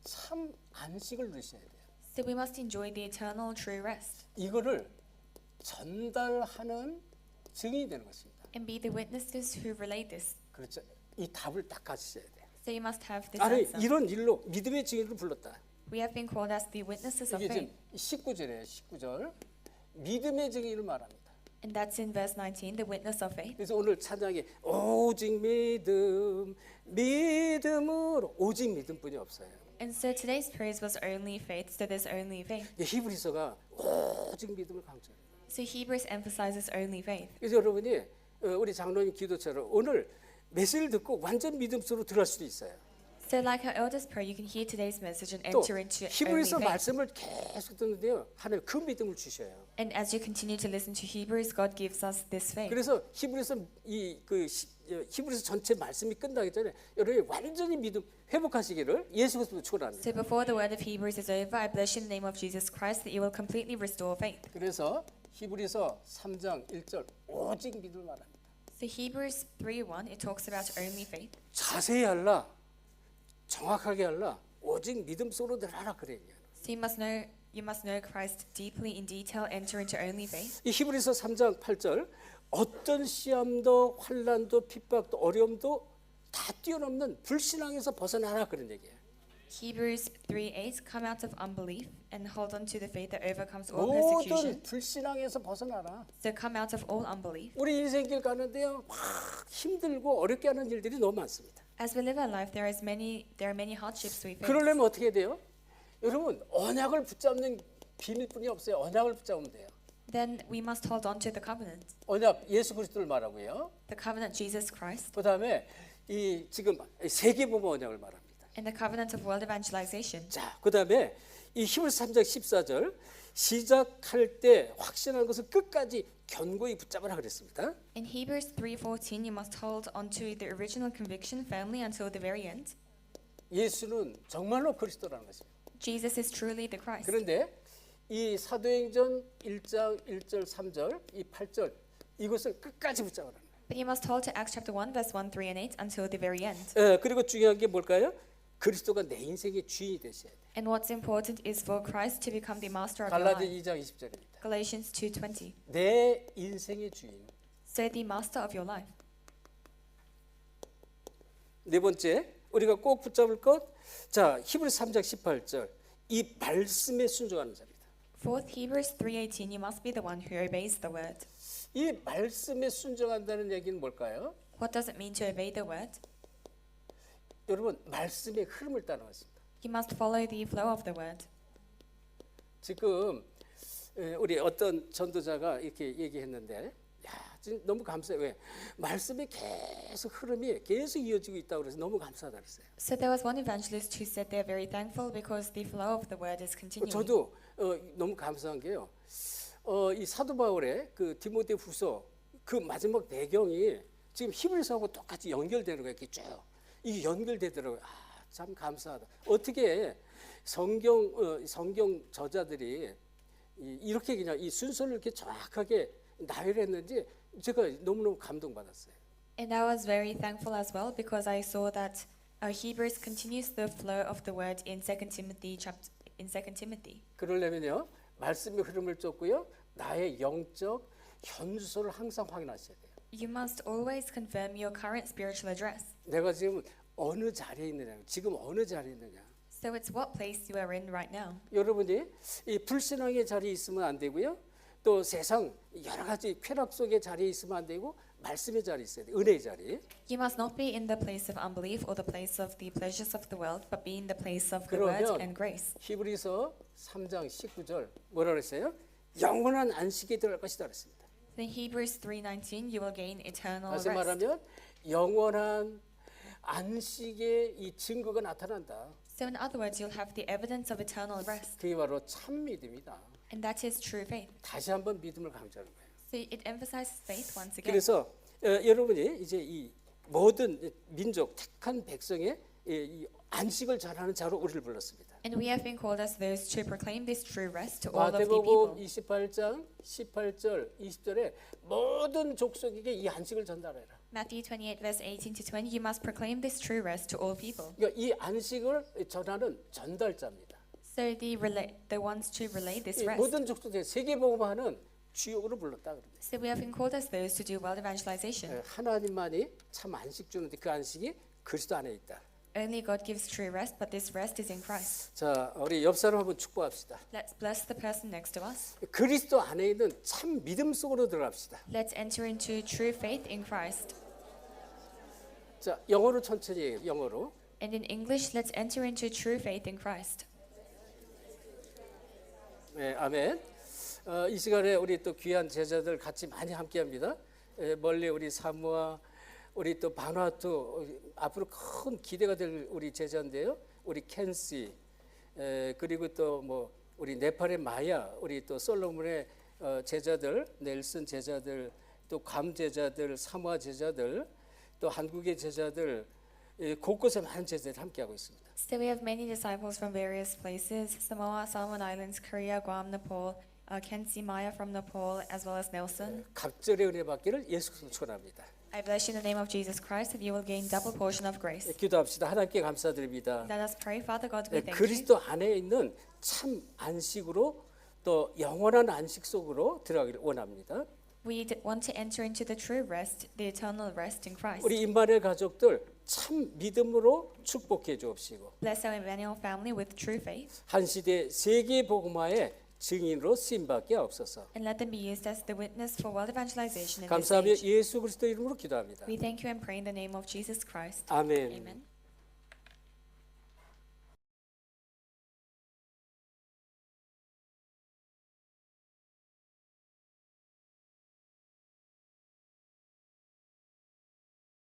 Speaker 1: 참 안식을 누리셔야 돼요.
Speaker 2: So we must enjoy the eternal true rest
Speaker 1: 이거를 전달하는 증인이 되는 것입니다.
Speaker 2: and be the witnesses who relay this.
Speaker 1: 그렇죠. 이 답을 딱 가지셔야 돼요.
Speaker 2: So you must have this
Speaker 1: 아니
Speaker 2: answer.
Speaker 1: 이런 일로 믿음의 증인을 불렀다.
Speaker 2: We have been called as the witnesses of
Speaker 1: 이게
Speaker 2: faith.
Speaker 1: 지금 19절이에요. 19절 믿음의 증인을 말합니다.
Speaker 2: And that's in verse 19, the witness of faith.
Speaker 1: 그래서 오늘 찬양이 오직 믿음 믿음으로 오직 믿음뿐이 없어요.
Speaker 2: And so today's praise was only faith, so there's only faith.
Speaker 1: 히브리서가 오직 믿음을 강조해요.
Speaker 2: So Hebrews emphasizes only faith.
Speaker 1: 그래서 여러분이 우리 장로님 기도처럼 오늘 메시지를 듣고 완전 믿음 속으로 들어갈 수도 있어요.
Speaker 2: So like our elders prayer, you can hear today's message and
Speaker 1: 또
Speaker 2: enter into only
Speaker 1: 히브리서
Speaker 2: faith.
Speaker 1: 말씀을 계속 듣는데요. 하나님 그 믿음을 주셔요.
Speaker 2: And as you continue to listen to Hebrews, God gives us this faith.
Speaker 1: 그래서 히브리서 히브리서 전체 말씀이 끝나기 전에 여러분이 완전히 믿음 회복하시기를 예수 그리스도로 축원합니다.
Speaker 2: So before the word of Hebrews is over, I bless you in the name of Jesus Christ that you will completely restore faith.
Speaker 1: 그래서 히브리서 3장 1절 오직 믿음을 말합니다.
Speaker 2: So Hebrews 3:1, it talks about only faith.
Speaker 1: 자세히 알라, 정확하게 알라, 오직 믿음 속으로 들어가라 그래요.
Speaker 2: So you must know Christ deeply in detail, enter into only faith.
Speaker 1: 이 히브리서 3장 8절 어떤 시험도 환난도 핍박도 어려움도 다 뛰어넘는 불신앙에서 벗어나라 그런 얘기예요.
Speaker 2: Hebrews 3:8, come out of unbelief and hold on to the faith that overcomes all
Speaker 1: 모든
Speaker 2: persecution.
Speaker 1: 불신앙에서 벗어나라.
Speaker 2: So come out of all unbelief.
Speaker 1: 우리 인생길 가는데요, 막 힘들고 어렵게 하는 일들이 너무 많습니다.
Speaker 2: As we live our life, there are many hardships we face.
Speaker 1: 그러려면 어떻게 돼요? 여러분 언약을 붙잡는 비밀뿐이 없어요. 언약을 붙잡으면 돼요.
Speaker 2: Then we must hold on to the covenant.
Speaker 1: 언약 예수 그리스도를 말하고요.
Speaker 2: The covenant Jesus Christ.
Speaker 1: 그다음에 이 지금 세계보험 언약을 말합니다.
Speaker 2: In the covenant of world evangelization.
Speaker 1: 자, 그다음에 이 히브리서 3장 14절 시작할 때 확신하는 것을 끝까지 견고히 붙잡으라 그랬습니다.
Speaker 2: In Hebrews 3:14, you must hold onto the original conviction firmly until the very end.
Speaker 1: 예수는 정말로 그리스도라는 것입니다.
Speaker 2: Jesus is truly the Christ.
Speaker 1: 그런데 이 사도행전 1장 1절 3절 이 8절 이것을 끝까지 붙잡으라.
Speaker 2: But you must hold to Acts chapter 1, verse 1, 3, and 8 until the very end.
Speaker 1: 그리고 중요한 게 뭘까요? 그리스도가 내 인생의 주인이 되셔야 돼.
Speaker 2: And what's important is for Christ to become the master of your
Speaker 1: 갈라디
Speaker 2: life.
Speaker 1: 2장 20절입니다.
Speaker 2: Galatians 2:20.
Speaker 1: 내 인생의 주인.
Speaker 2: So the master of your life.
Speaker 1: 네 번째 우리가 꼭 붙잡을 것. 자, 히브리서 3장 18절. 이 말씀에 순종하는 자입니다.
Speaker 2: Fourth, Hebrews 3:18, you must be the one who obeys the word.
Speaker 1: 이 말씀에 순종한다는 얘기는 뭘까요?
Speaker 2: What does it mean to obey the word?
Speaker 1: 여러분, 말씀의 흐름을 따라왔습니다.
Speaker 2: You must follow the flow of the word.
Speaker 1: 지금 우리 어떤 전도자가 이렇게 얘기했는데 야, 지금 너무 감사해요. 왜? 말씀이 계속 흐름이 계속 이어지고 있다고 그래서 너무 감사하다 그랬어요.
Speaker 2: So there was one evangelist who said they're very thankful because the flow of the word is continuing.
Speaker 1: 저도 너무 감사한 게요. 이 사도 바울의 그 디모데후서 그 마지막 배경이 지금 히브리서하고 똑같이 연결되는 거예요. 이렇게 쭉 이게 연결되더라고요. 아, 참 감사하다. 어떻게 성경 저자들이 이렇게 그냥 이 순서를 이렇게 정확하게 나열했는지 제가 너무너무 감동받았어요.
Speaker 2: And I was very thankful as well because I saw that Hebrews continues the flow of the word in 2 Timothy.
Speaker 1: 그러려면요 말씀의 흐름을 쫓고요 나의 영적 현주소를 항상 확인하셔야 돼요.
Speaker 2: You must always confirm your current spiritual address.
Speaker 1: 내가 지금 어느 자리에 있느냐, 지금 어느 자리에 있느냐.
Speaker 2: So it's what place you are in right now.
Speaker 1: 여러분이 이 불신앙의 자리에 있으면 안 되고요. 또 세상 여러 가지 쾌락 속의 자리에 있으면 안 되고 말씀의 자리에 있어야 돼요. 은혜의 자리.
Speaker 2: You must not be in the place of unbelief or the place of the pleasures of the world, but be in the place of the word
Speaker 1: 그러면
Speaker 2: and grace.
Speaker 1: 히브리서 3장 19절 뭐라 그랬어요? 영원한 안식에 들어갈 것이다 그랬습니다.
Speaker 2: In Hebrews 3:19, you will gain eternal
Speaker 1: 다시
Speaker 2: rest.
Speaker 1: 말하면 영원한 안식의 이 증거가 나타난다.
Speaker 2: So in other words, you'll have the evidence of eternal rest,
Speaker 1: 그게 바로 참 믿음이다.
Speaker 2: and that is true faith.
Speaker 1: 다시 한번 믿음을 강조하는 거예요.
Speaker 2: So it emphasizes faith once again.
Speaker 1: 그래서 여러분이 이제 이 모든 민족 택한 백성의 이 안식을 전하는 자로 우리를 불렀습니다.
Speaker 2: And we have been called as those to proclaim this true rest to all of the
Speaker 1: 마태복음
Speaker 2: people.
Speaker 1: 28장 18절 20절에 모든 족속에게 이 안식을 전달해라.
Speaker 2: Matthew 28, verse 18 to 20, you must proclaim this true rest to all people.
Speaker 1: 그러니까 이 안식을 전하는 전달자입니다.
Speaker 2: So the ones to relay this
Speaker 1: 이
Speaker 2: rest.
Speaker 1: 모든 족속에 세계복음화는 주역으로 불렀다 그럽니다.
Speaker 2: So we have been called as those to do world evangelization.
Speaker 1: 하나님만이 참 안식 주는데 그 안식이 그리스도 안에 있다.
Speaker 2: Only God gives true rest, but this rest is in Christ.
Speaker 1: 자, 우리 옆 사람 한번 축복합시다.
Speaker 2: Let's bless the person next to us.
Speaker 1: 그리스도 안에 있는 참 믿음 속으로 들어갑시다.
Speaker 2: Let's enter into true faith in Christ.
Speaker 1: 자, 영어로 천천히 해요. 영어로.
Speaker 2: And in English, let's enter into true faith in Christ.
Speaker 1: 네, 아멘. 이 시간에 우리 또 귀한 제자들 같이 많이 함께합니다. 멀리 우리 사모아, 우리 또 바누아투 앞으로 큰 기대가 될 우리 제자인데요. 우리 켄시, 그리고 또 뭐 우리 네팔의 마야, 우리 또 솔로몬의 제자들, 넬슨 제자들, 또 괌 제자들, 사모아 제자들, 또 한국의 제자들, 곳곳에 많은 제자들이 함께하고 있습니다.
Speaker 2: So we have many disciples from various places: Samoa, Solomon Islands, Korea, Guam, Nepal, Kensi Maya from Nepal, as well as Nelson.
Speaker 1: 갑절의 은혜 받기를 예수 그리스도로 축원합니다.
Speaker 2: I bless you in the name of Jesus Christ that you will gain double portion of grace.
Speaker 1: 기도합시다. 하나님께 감사드립니다.
Speaker 2: Let us pray. Father God, we thank you.
Speaker 1: 그리스도 안에 있는 참 안식으로 또 영원한 안식 속으로 들어가기를 원합니다.
Speaker 2: We want to enter into the true rest, the eternal rest in Christ.
Speaker 1: 우리 임마누엘 가족들 참 믿음으로 축복해 주옵시고
Speaker 2: Bless our Emmanuel family with true faith,
Speaker 1: 한 시대 세계 복음화의 증인으로 쓰임받게 하옵소서.
Speaker 2: and let them be used as the witness for world evangelization in this
Speaker 1: 감사하며
Speaker 2: age.
Speaker 1: 예수 그리스도 이름으로 기도합니다.
Speaker 2: We thank you and pray in the name of Jesus Christ.
Speaker 1: 아멘.
Speaker 2: Amen.